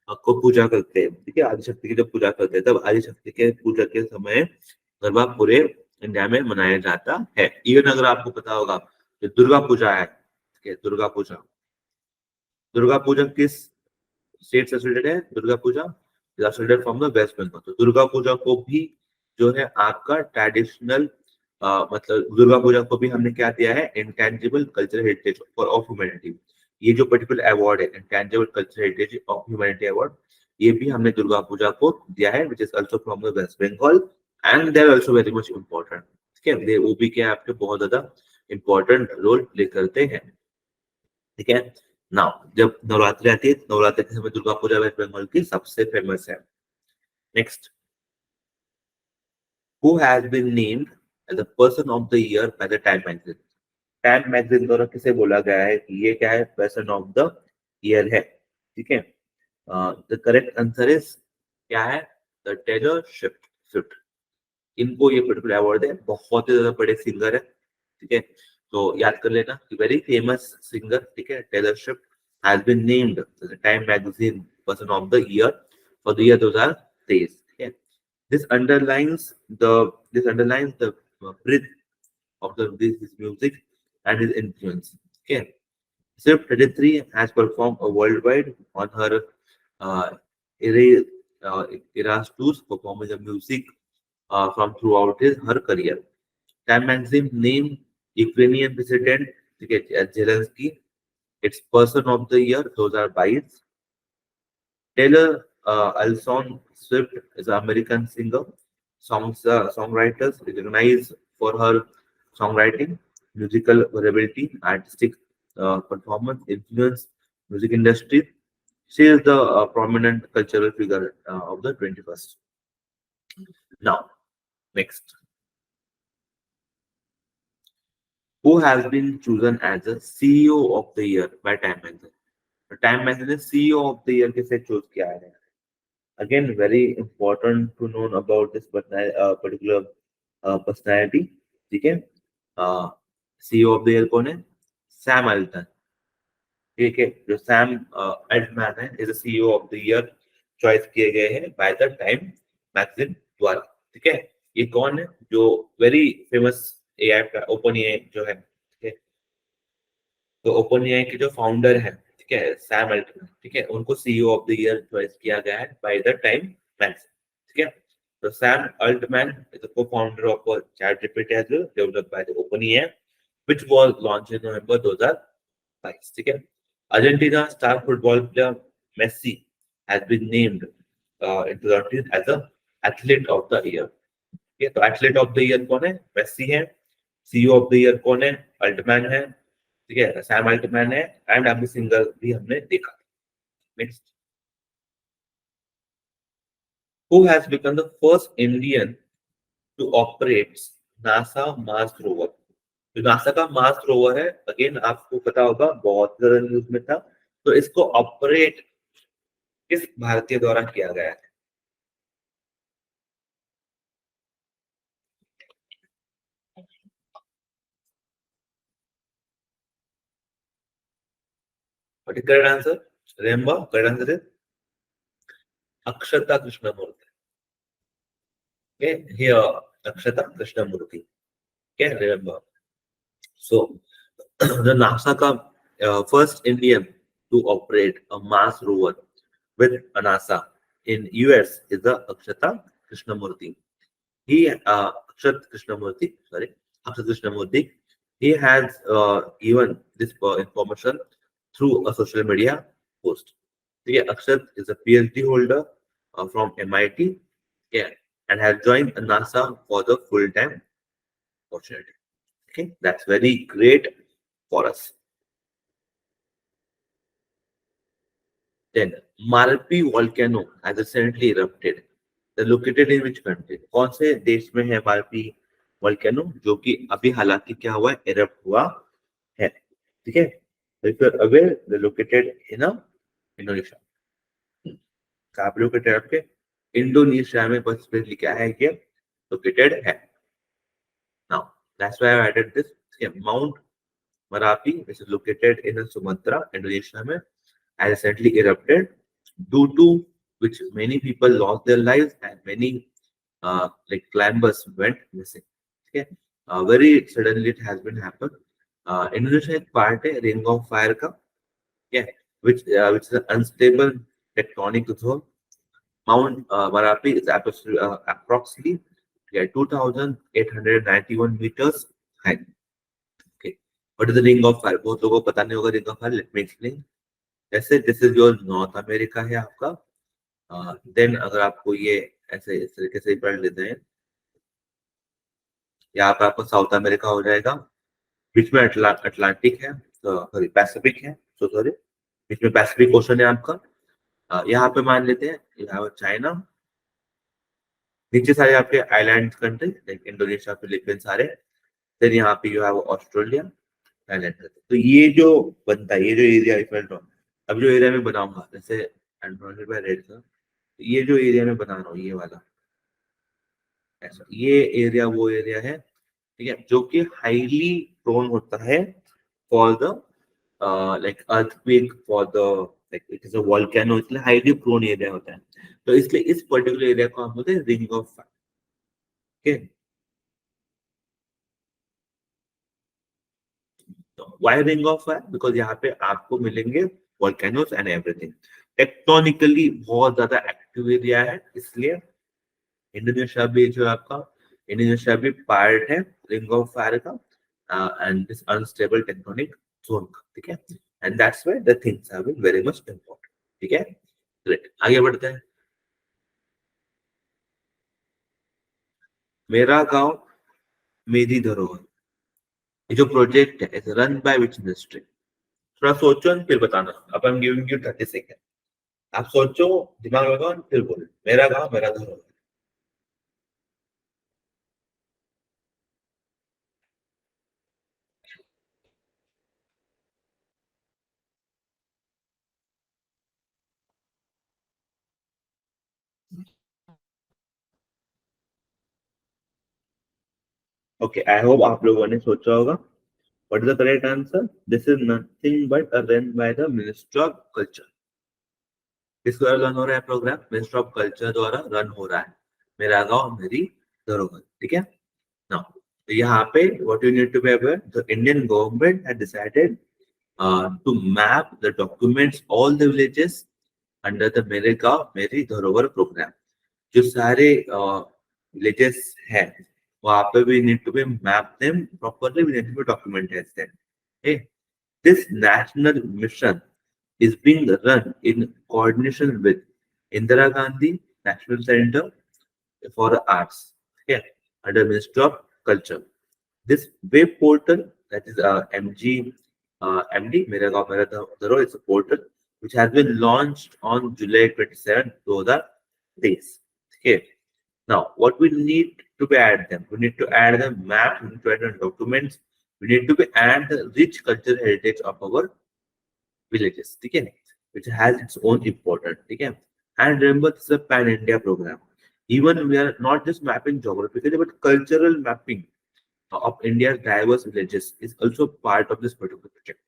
A: को पूजा करते हैं, ठीक है, आदि शक्ति की जब पूजा करते हैं, तब आदि शक्ति के पूजा के समय गरबा पूरे इंडिया में मनाया जाता है। इवन अगर आपको पता होगा जो दुर्गा पूजा है, ठीक है, दुर्गा पूजा किस स्टेट से एसोसिएटेड है? Durga Puja associated from the West Bengal. तो दुर्गा पूजा को भी जो है आपका ट्रेडिशनल मतलब दुर्गा पूजा को भी हमने क्या दिया है? Intangible cultural heritage for of humanity. ये जो पर्टिकुलर अवार्ड है intangible cultural heritage of humanity award, ये भी हमने दुर्गा पूजा को दिया है, which is also from the West Bengal and they are also very much important. ठीक है, वो भी क्या आपके बहुत ज्यादा इंपॉर्टेंट रोल प्ले करते हैं। ठीक है, नाउ जब नवरात्रि आती है, नवरात्रि के समय दुर्गा पूजा वेस्ट बंगाल की सबसे फेमस है। Next, who has been named as the person of the year by the Time magazine. Time magazine द्वारा किसे बोला गया है कि ये क्या है? पर्सन ऑफ द ईयर है। ठीक है, द करेक्ट आंसर इज क्या है? The Taylor Swift. इनको ये पर्टिकुलर अवार्ड है, बहुत ही ज्यादा बड़े सिंगर है। ठीक है, तो याद कर लेना, वेरी फेमस सिंगर। ठीक है, Taylor Swift has been named the Time magazine person of the year for the year 2023। ठीक है, this underlines the breadth of his music and his influence. Okay, Swift 33 has performed worldwide on her uh, era, eras tours, performing the music from throughout her career. Time magazine named Ukrainian president Zelensky its person of the year 2022. Taylor Alson Swift is an American singer, songwriter recognized for her songwriting, musical variability, artistic performance, influence, music industry. She is the prominent cultural figure of the 21st. Now, next. Who has been chosen as the CEO of the year by Time Magazine? Time Magazine ने CEO of the year किसे choose किया है? Again, very important to know about this particular personality. ठीक है, CEO of the year कौन है? Sam Alton. ठीक है, जो सैम अल्टमैन है is CEO of the year choice किए गए हैं बाय द टाइम मैगजीन द्वारा। ठीक है, ये कौन है? जो वेरी फेमस एआई का ओपन एआई जो है, ठीक है, तो ओपन एआई के जो फाउंडर है, ठीक है, सैम अल्टमैन, ठीक है, उनको CEO of the year choice किया गया है बाय द टाइम मैगजीन। ठीक है, तो Sam Altman is the co-founder of ChatGPT as well, developed by the OpenAI, which was launched in November 2022. ठीक है, Argentina star football player Messi has been named in 2019 as the athlete of the year. ठीक है, तो athlete of the year कौन है? Messi है। CEO of the year कौन है? अल्टमैन है। ठीक है, सैम अल्टमैन है। एंड अभी सिंगर भी हमने देखा। Next, who has become the first Indian to operate NASA Mars rover. जो नासा का मार्स रोवर है, अगेन आपको पता होगा बहुत ज्यादा न्यूज में था, तो इसको ऑपरेट किस भारतीय द्वारा किया गया है? करेक्ट आंसर रेमबा, correct answer is Akshata Krishnamurthy. Okay, here Akshata Krishnamurti. Okay, remember. So, the NASA का first Indian to operate a Mars rover with a NASA in US is the Akshata Krishnamurti. He Akshat Krishnamurti, sorry, Akshat Krishnamurti. He has given this information through a social media post. Okay, Akshat is a PhD holder from MIT, yeah, and has joined NASA for the full-time opportunity. Okay, that's very great for us. Then Marapi volcano has recently erupted. They're located in which country? कौन से देश में है मारपी volcano जो कि अभी हालांकि क्या हुआ है erupt हुआ है ठीक है if you're aware they're located in Indonesia कहाँ पे located है आपके इंडोनेशिया में स्पेसिफिकली क्या है कि located है now that's why I added this Mount Merapi which is located in Sumatra Indonesia में has recently erupted due to which many people lost their lives and many like climbers went missing. Okay, very suddenly it has been happened. Indonesia एक part है Ring of Fire का, yeah, which is an unstable tectonic zone. Mount Merapi is approximately 2,891 meters high. Okay, what is the Ring of Fire? बहुत लोगों को पता नहीं होगा Ring of Fire. Let me explain. जैसे this is your north America है आपका then अगर आपको ये ऐसे इस तरीके से पढ़ लेते हैं यहाँ पे आपको साउथ अमेरिका हो जाएगा बीच में अटलांटिक है सॉरी पैसिफिक है सॉरी बीच में पैसिफिक ओशन है आपका यहाँ पे मान लेते हैं यहाँ चाइना नीचे सारे आपके island country like Indonesia Philippines सारे देन यहाँ पे यू हैव ऑस्ट्रेलिया थाईलैंड तो ये जो बनता है ये जो एरिया अब जो एरिया में बनाऊंगा जैसे रेड का ये जो एरिया में बना रहा हूँ ये वाला ऐसा ये एरिया वो एरिया है ठीक है जो कि हाईली प्रोन होता है for the like earthquake for the like it is a volcano इसलिए हाईली प्रोन एरिया होता है तो इसलिए इस पर्टिकुलर एरिया को हम बोलते हैं ring of fire okay why ring of fire because यहाँ पे आपको मिलेंगे वोल्केनोस एंड एवरीथिंग टेक्टोनिकली बहुत ज्यादा एक्टिव एरिया है इसलिए इंडोनेशिया भी जो है आपका इंडोनेशिया भी पार्ट है रिंग ऑफ फायर का and this unstable tectonic zone का ठीक है and that's why the things have been very much important ठीक है ग्रेट आगे बढ़ते हैं मेरा गांव मेरी धरोहर ये जो प्रोजेक्ट है is run by which ministry थोड़ा सोचो और फिर बताना अब I am giving you 30 second आप सोचो दिमाग लगाओ और फिर बोलो मेरा गांव मेरा धरोहर ओके आई होप आप लोगों ने सोचा होगा what is the correct answer this is nothing but a run by the ministry of culture किसके द्वारा रन हो रहा है प्रोग्राम मिनिस्ट्री ऑफ कल्चर द्वारा रन हो रहा है मेरा गांव मेरी धरोहर ठीक है नाउ तो यहाँ पे what you need to be aware the Indian government had decided to map the documents all the villages under the मेरे गांव मेरी धरोहर प्रोग्राम जो सारे villages हैं वहाँ पे we need to be map them properly we need to be documented them okay this national mission is being run in coordination with Indira Gandhi National Center for Arts okay under Ministry of Culture this web portal that is MG MD Mera Gaon Mera Dharo is a portal which has been launched on July 27, 2023. Okay. Now, what we need to be add them? We need to add the map, we need to add the documents, we need to be add the rich cultural heritage of our villages. Okay. Which has its own importance. Okay. And remember, this is a pan-India program. Even we are not just mapping geographically, but cultural mapping of India's diverse villages is also part of this particular project.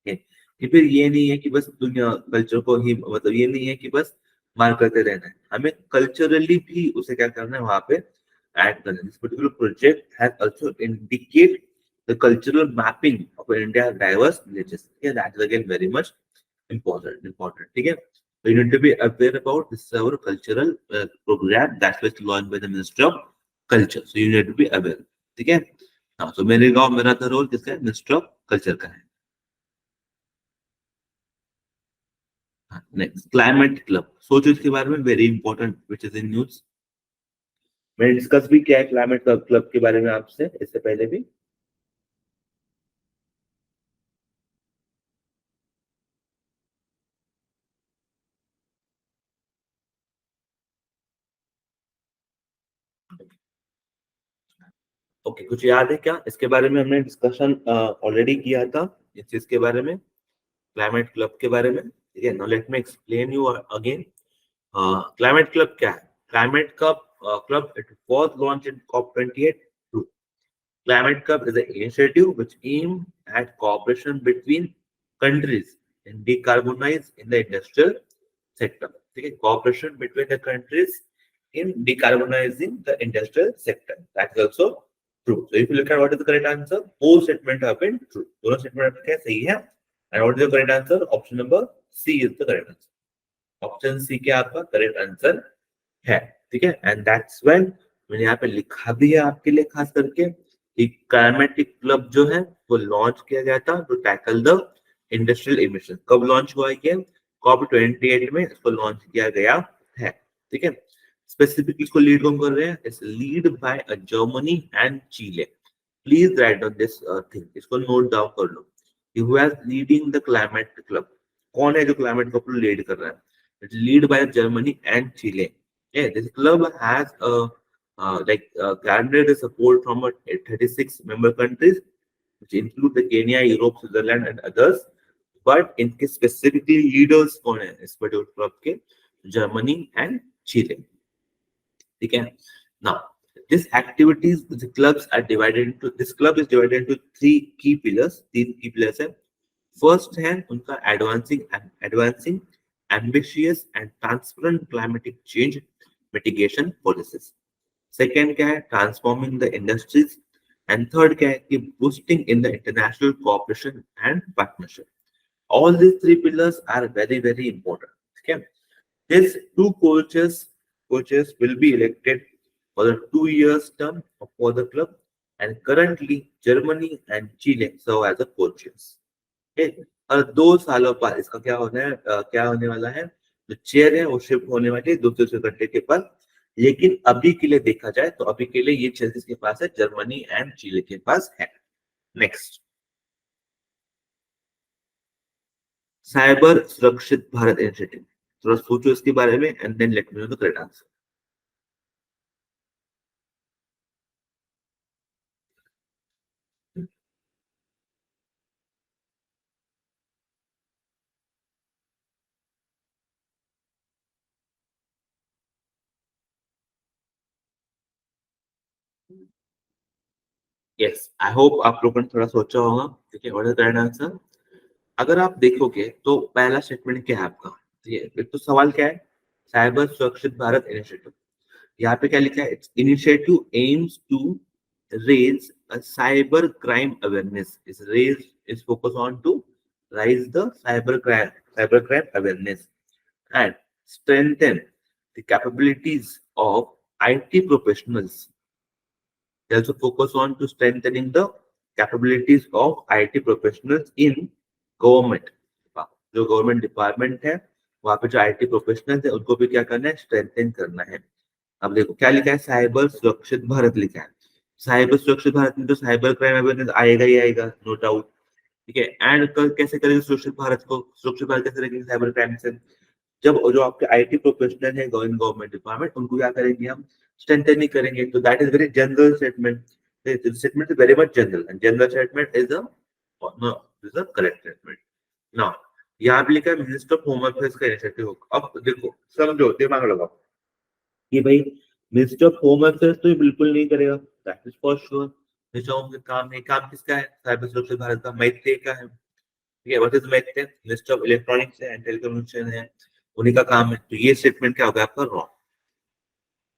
A: Okay. कि फिर ये नहीं है कि बस दुनिया culture को ही मतलब ये नहीं है कि बस मार करते रहना है हमें कल्चरली भी उसे क्या करना है वहां पे ऐड करना है this particular project has also indicate the cultural mapping of India diverse villages that is again very much important ठीक है so you need to be aware about this is our cultural program that was launched by the Ministry of Culture so you need to be aware ठीक है हाँ, तो मेरे गांव मेरा था रोल किसका है? मिनिस्टर ऑफ कल्चर का है। नेक्स्ट, क्लाइमेट क्लब, सोचो इसके बारे में, very important, which is in news. मैंने डिस्कस भी किया है क्लाइमेट क्लब के बारे में आपसे इससे पहले भी। ओके, कुछ याद है क्या इसके बारे में? हमने डिस्कशन ऑलरेडी किया था इस चीज के बारे में, क्लाइमेट क्लब के बारे में। ठीक है, now let me explain you again. Climate club क्या है? Climate club it was launch in COP 28। Climate Cup is an initiative which aims at cooperation between countries in decarbonize in the industrial sector. Okay, cooperation between the countries in decarbonizing the industrial sector. That is also true. So if you look at what is the correct answer, both statement have been true. दोनों statement आपके सही है. And what is the correct answer? Option number C is the correct answer. Option C क्या आपका correct answer है. ठीक है, and that's when मैंने यहाँ पे लिखा भी है आपके लिए खास करके, क्लाइमेटिक क्लब जो है वो लॉन्च किया गया था to tackle the industrial emission. कब लॉन्च हुआ ये? कॉप 28 में इसको लॉन्च किया गया है। ठीक है, स्पेसिफिकली इसको लीड कौन कर रहे हैं? It's lead by Germany and Chile. Please write down this thing, इसको नोट डाउन कर लो। Who is leading the climate club? कौन है जो क्लाइमेट क्लब को लीड कर रहा है? It's lead by Germany and Chile. This club has garnered support from 36 member countries, which include the Kenya, Europe, Switzerland, and others. But इनके specifically leaders कौन है इस particular club के? Germany and Chile. ठीक है? Now, these activities, the clubs are divided into. This club is divided into three key pillars. तीन key pillars है. First है उनका advancing ambitious and transparent climatic change mitigation policies. Second क्या है? Transforming the industries. And third क्या है कि boosting in the international cooperation and partnership. All these three pillars are very very important. ठीक है, these two coaches will be elected for the 2 years term for the club, and currently Germany and Chile serve as the coaches. Okay, और 2 सालों बाद इसका क्या होना है, क्या होने वाला है? जो चेयर है वो शिफ्ट होने वाली है दूसरे कंट्री के पास। लेकिन अभी के लिए देखा जाए तो अभी के लिए ये चेयर किसके पास है? जर्मनी एंड चिली के पास है। Next, cyber Surakshit Bharat initiative, थोड़ा सोचो इसके बारे में and then let me know the correct answer. Yes, I hope आप लोगों ने थोड़ा सोचा होगा। ठीक है, what is the correct answer? अगर आप देखोगे तो पहला स्टेटमेंट क्या है आपका? ठीक है, एक तो सवाल क्या है? Cyber Surakshit Bharat initiative. यहाँ पे क्या लिखा है? It's initiative aims to raise a cyber crime awareness, is focused on to raise the cyber crime awareness and strengthen the capabilities of IT professionals. They also focus on to strengthening the capabilities of IT professionals in government. जो government department है वहां पे जो IT professionals है उनको भी क्या करना है? स्ट्रेंथन करना है। अब देखो क्या लिखा है? साइबर सुरक्षित भारत लिखा है। साइबर सुरक्षित भारत में तो साइबर क्राइम अवेयरनेस आएगा ही आएगा, नो डाउट। ठीक है, एंड कैसे करेंगे सुरक्षित भारत को? सुरक्षित भारत कैसे रखेंगे साइबर क्राइम से? जब जो आपके आईटी प्रोफेशनल है गवर्नमेंट डिपार्टमेंट उनको क्या करेंगे हम? स्ट्रेंथन नहीं करेंगे। तो that is very general statement. Statement is very much general and general statement is the correct statement. Now यहाँ पे लिखा है मिनिस्टर ऑफ होम अफेयर्स का इनिशिएटिव होगा। अब देखो समझो, दिमाग लगाओ कि भाई मिनिस्टर ऑफ होम अफेयर्स तो ये बिल्कुल नहीं करेगा, that is for sure. Minister of काम है, काम किसका है? साइबर सुरक्षित भारत का, मैत्रेय का है। ठीक है, what is Maitreya? Minister of electronics and telecommunication है, उन्हीं का काम है। तो ये स्टेटमेंट क्या होगा आपका? रॉन्ग।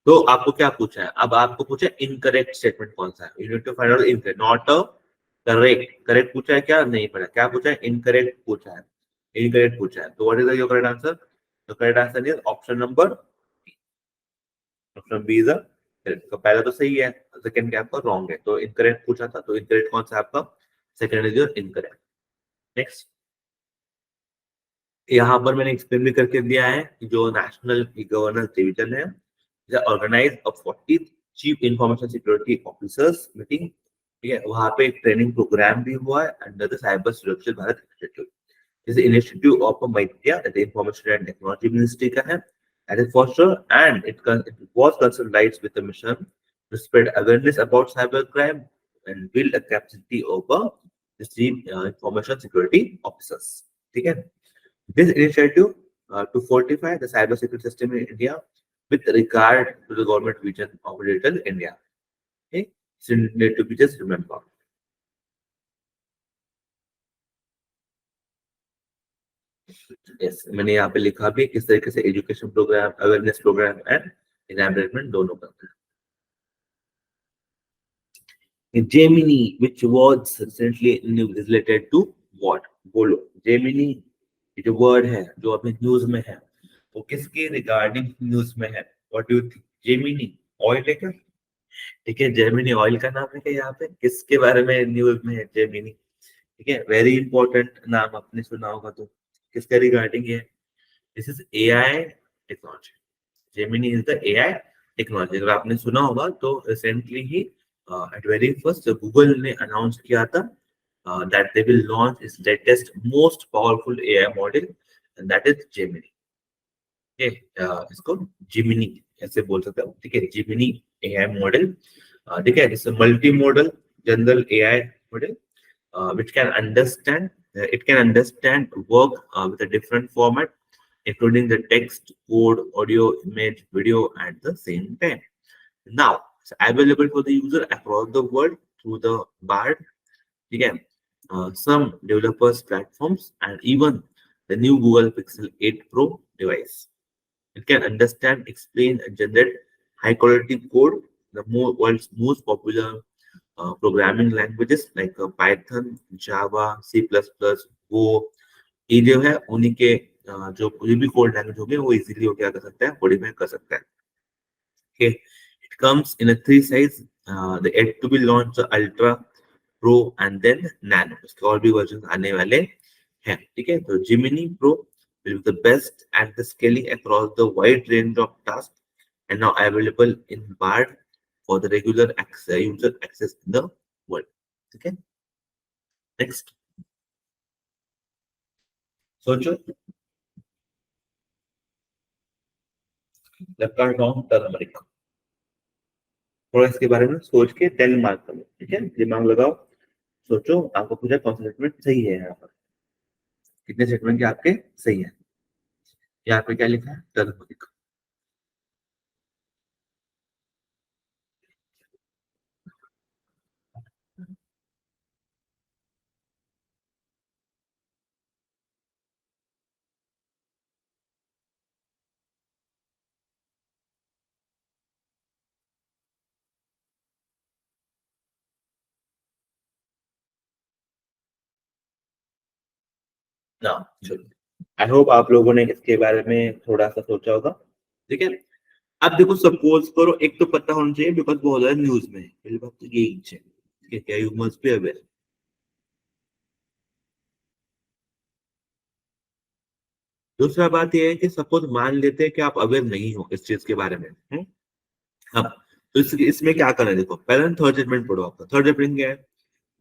A: तो आपको क्या पूछा है? अब आपको पूछा है इनकरेक्ट स्टेटमेंट कौन सा है। You need to find out incorrect, not a correct. Correct पूछा है क्या? नहीं पढ़ा। क्या पूछा है? इनकरेक्ट पूछा है, इनकरेक्ट पूछा है। तो what is your correct answer? The correct answer is option number B. Option B is the तो पहला तो सही है, सेकंड क्या आपका रॉन्ग है, तो इनकरेक्ट पूछा था, तो इनकरेक्ट कौन सा आपका, second is your incorrect. Next, यहाँ पर मैंने एक्सप्लेन भी करके दिया है कि जो नेशनल ई गवर्नेंस डिवीजन है, ऑर्गेनाइज अ 40th chief information security officers meeting, ठीक है, वहां पे एक ट्रेनिंग प्रोग्राम भी हुआ है under the cyber Surakshit Bharat initiative. जैसे इनिशिएटिव ऑफ मैत्रिया, इंफॉर्मेशन एंड टेक्नोलॉजी मिनिस्ट्री का है, it is foster and it was consulted with the mission to spread awareness about cyber crime and build a capacity of the chief information security officers, ठीक है। This initiative to fortify the cyber security system in India with regard to the government vision of digital India. Okay, so need to be just remember. Yes, मैंने यहाँ पे लिखा भी किस तरीके से education program, awareness program and environment दोनों करते हैं। Gemini, which was recently related to what? बोलो, Gemini ये जो वर्ड है जो अभी न्यूज में है वो किसके रिगार्डिंग न्यूज में है? What do you think? Gemini oil है क्या? ठीक है, जेमिनी ऑयल का नाम है क्या? यहाँ पे किसके बारे में न्यूज में है जेमिनी? ठीक है, वेरी इंपॉर्टेंट नाम, आपने सुना होगा तो किसके रिगार्डिंग है? This is AI technology. Gemini is the AI technology. अगर आपने सुना होगा तो recently he at very first Google ने अनाउंस किया था that they will launch its latest most powerful AI model and that is Gemini. Okay, इसको Gemini ऐसे बोल सकते हो, ठीक है, Gemini AI model, ठीक है, it's a multi-modal general AI model which can understand, it can understand work with a different format including the text, code, audio, image, video at the same time. Now, it's available for the user across the world through the BARD, ठीक है, some developers platforms and even the new Google Pixel 8 Pro device. It can understand, explain, and generate high quality code. The world's most popular programming languages like Python, Java, C++, Go, ये जो है उन्हीं के जो कोई भी code language होंगे वो इजीली वो क्या कर सकता है, मॉडिफाई कर सकता है। Okay, it comes in a three size. The yet to be launched Ultra, Pro and then Nano. इसके और भी वर्जन आने वाले हैं, ठीक है। तो Gemini Pro will be the best at the scaling across the wide range of tasks and now available in BARD for the regular access, user access in the world. Okay. Next. सोचो, long turmeric, थोड़ा इसके बारे में सोच के 10 mark करो, ठीक है, दिमाग लगाओ, सोचो, आपको पूछा कौन सा स्टेटमेंट सही है, यहाँ पर कितने स्टेटमेंट के आपके सही है। यहाँ पे क्या लिखा है? टर्मरिक। ना, चलो, आई होप आप लोगों ने इसके बारे में थोड़ा सा सोचा होगा, ठीक है। अब देखो, सपोज करो, एक तो पता होना चाहिए बिकॉज बहुत ज्यादा न्यूज में है, पहली बात तो यही है, ठीक है, क्या यू मस्ट बी अवेयर। दूसरा बात यह है कि सपोज मान लेते हैं कि आप अवेयर नहीं हो इस चीज के बारे में, अब तो इसमें क्या करना है, देखो, पहले थर्ड स्टेटमेंट पढ़ो। आपका थर्ड स्टेटमेंट क्या है?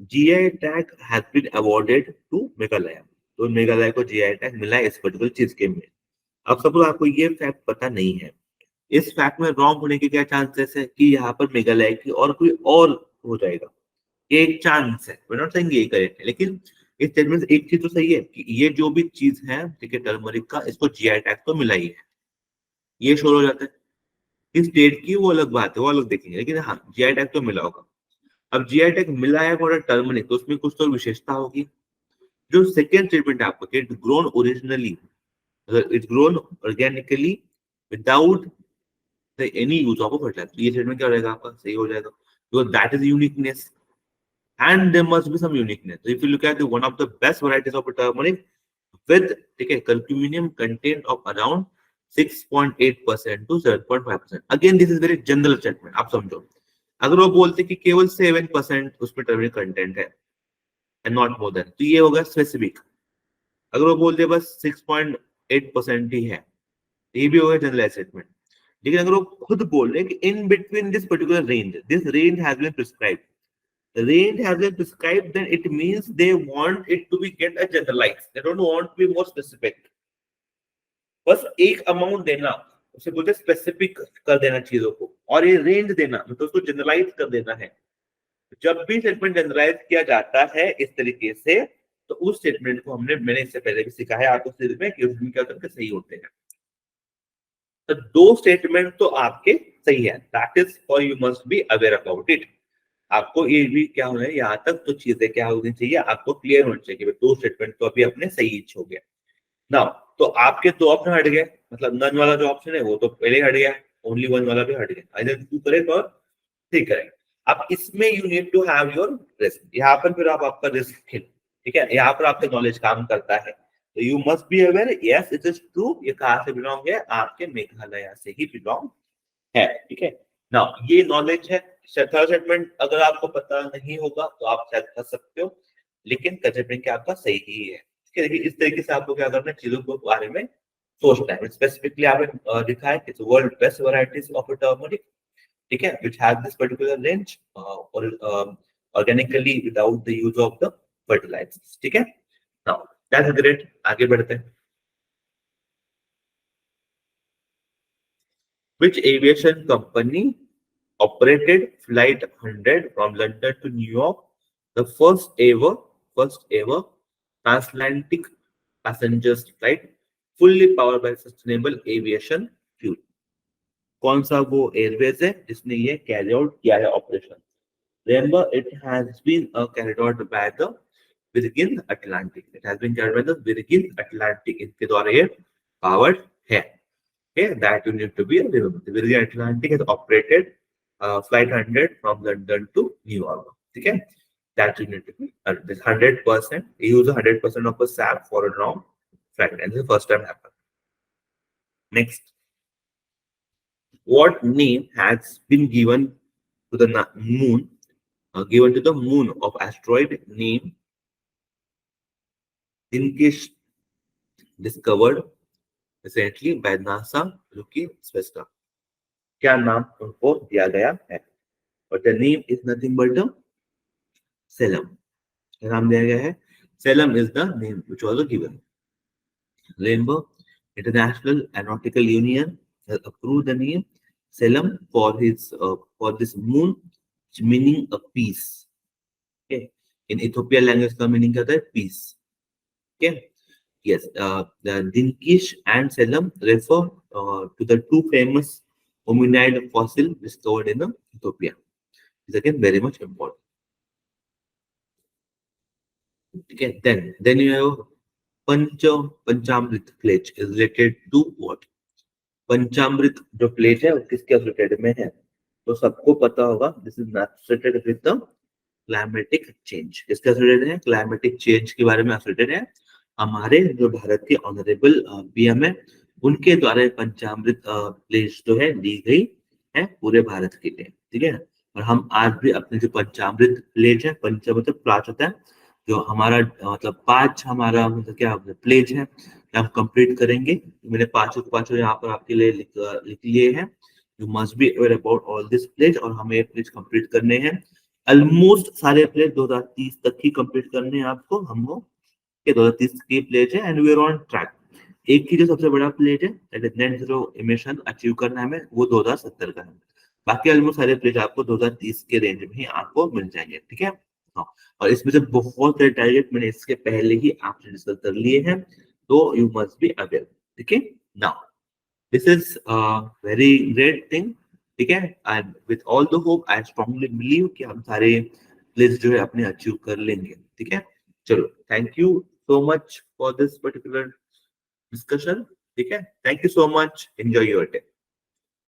A: GI tag has been awarded to Meghalaya, तो मेघालय को जीआई टैग मिला है इस पर्टिकुलर चीज के में। अब सपोज आपको ये फैक्ट पता नहीं है, इस फैक्ट में रॉन्ग होने के क्या चांसेस है कि यहाँ पर मेघालय की और कोई और हो जाएगा, एक चांस है, we're not saying यही करेक्ट है, लेकिन इस स्टेटमेंट से एक चीज तो सही है कि ये जो भी चीज है, ठीक है, टर्मरिक का, इसको जीआई टैग तो मिला ही है, ये शोर हो जाता है। इस डेट की वो अलग बात है, वो अलग देखेंगे, लेकिन हाँ, जीआई टैग तो मिला होगा। अब जीआई टैग मिला है फॉर टर्मरिक, तो उसमें कुछ तो विशेषता होगी। जो सेकेंड स्टेटमेंट है आपका, it grown originally, it's grown organically without any use of fertilizer, ये स्टेटमेंट क्या हो जाएगा आपका? सही हो जाएगा, because that is uniqueness and there must be some uniqueness. So if you look at one of the best varieties of turmeric with, okay, curcumin content of around 6.8% to 7.5%. Again this is very general statement, आप समझो। अगर वो बोलते कि केवल 7% उसमें terminal content है and not more than, तो ये होगा स्पेसिफिक। अगर वो बोलते बस 6.8% ही है, ये भी होगा जनरल स्टेटमेंट। लेकिन अगर वो खुद बोल रहे हैं कि in between this particular range, this range has been prescribed, the range has been prescribed, then it means they want it to be get a generalized, they don't want to be more specific। बस एक amount देना, उसे बोलते specific कर देना चीजों को, और ये रेंज देना मतलब उसको जनरलाइज कर देना है। जब भी स्टेटमेंट जनरलाइज किया जाता है इस तरीके से, तो उस स्टेटमेंट को मैंने इससे पहले भी सिखाया है आपको सीरीज में कि उसमें क्या करके सही होते हैं। तो दो स्टेटमेंट तो आपके सही है, that is for you must be aware about it. आपको ये भी क्या होना है, यहाँ तक तो चीजें क्या होनी चाहिए, आपको क्लियर होनी चाहिए कि दो स्टेटमेंट तो अभी अपने सही हो गया ना। तो आपके दो ऑप्शन हट गए, मतलब नन वाला जो ऑप्शन है वो तो पहले हट गया, ओनली वन वाला भी हट गया, आइदर टू करेक्ट और थ्री करेक्ट। अब इसमें you need to have your risk, यहाँ पर फिर आप आपका रिस्क खेल, ठीक है, यहाँ पर आपका नॉलेज काम करता है। तो you must be aware, yes it is true, ये कहाँ से बिलोंग है, आपके मेघालय से ही बिलोंग है, ठीक है ना। ये नॉलेज है। थर्ड स्टेटमेंट अगर आपको पता नहीं होगा तो आप शायद कर सकते हो, लेकिन कंसिडरिंग आपका सही ही है। देखिए इस तरीके से आपको क्या करना है, चीजों के बारे में सोचना है। स्पेसिफिकली आपने लिखा है कि world best varieties of turmeric, ठीक है, which have this particular range और organically without the use of the fertilizers, ठीक है। नाउ दैट्स ग्रेट, आगे बढ़ते हैं। Which aviation company operated Flight 100 from London to New York, the first ever transatlantic passengers flight, fully powered by sustainable aviation fuel? कौन सा वो Airways है जिसने ये कैरी आउट किया है operation? Remember, it has been carried out by the Virgin Atlantic. It has been carried by the Virgin Atlantic. इनके द्वारा ये powered है. Okay, that you need to be remember. The Virgin Atlantic has operated flight 100 from London to New York. Okay, that you need to be this 100%. You use 100% of a SAP for a long flight, and this is the first time happened. Next, what name has been given to the moon? Given to the moon of asteroid named Dinkish, discovered recently by NASA looking spacecraft. क्या नाम उनको दिया गया है? और the name is nothing but the Salem. क्या नाम दिया गया है? Salem is the name which was given. Remember, International Aeronautical Union has approved the name Salem for this moon, meaning a peace. Okay. In Ethiopian language, the meaning of that peace. Okay. Yes. The Dinkish and Salem refer to the two famous hominid fossil discovered in Ethiopia. Is again very much important. Okay, then you have Panchamrit pledge is related to what? पंचामृत जो pledge है वो किसके related में है? तो सबको पता होगा, this is associated with the climatic change. किसके रिलेटेड है? क्लाइमेटिक चेंज के बारे में एसोसिएटेड है। हमारे जो भारत के ऑनरेबल पीएम है, उनके द्वारा पंचामृत प्लेज जो है दी गई है पूरे भारत के लिए, ठीक है। और हम आज भी अपने जो पंचामृत प्लेज है, पंचामृत पांच होता है, जो हमारा मतलब पांच हमारा मतलब क्या प्लेज है, हम कंप्लीट करेंगे। मैंने पांचों यहाँ पर आपके लिए लिख लिए हैं। You must be aware about all this pledge, और हमें ये प्लेज कंप्लीट करने हैं। ऑलमोस्ट सारे प्लेज 2030 तक ही कंप्लीट करने हैं आपको, हम लोग के 2030 की प्लेज है, and we are on track. एक की जो सबसे बड़ा प्लेज है that is net zero emission achieve करना है हमें, वो 2070 का है। बाकी ऑलमोस्ट सारे प्लेज आपको 2030 के रेंज में ही आपको मिल जाएंगे, ठीक है। हाँ, और इसमें से बहुत सारे टारगेट मैंने इसके पहले ही आपसे डिस्कस कर लिए हैं, तो यू मस्ट बी अवेयर, ठीक है। Now this is very great thing, ठीक है, and with all the hope I strongly believe कि हम सारे प्लेस जो है अपने अचीव कर लेंगे, ठीक है। चलो, thank you so much for this particular discussion, ठीक है। Thank you so much, enjoy your day.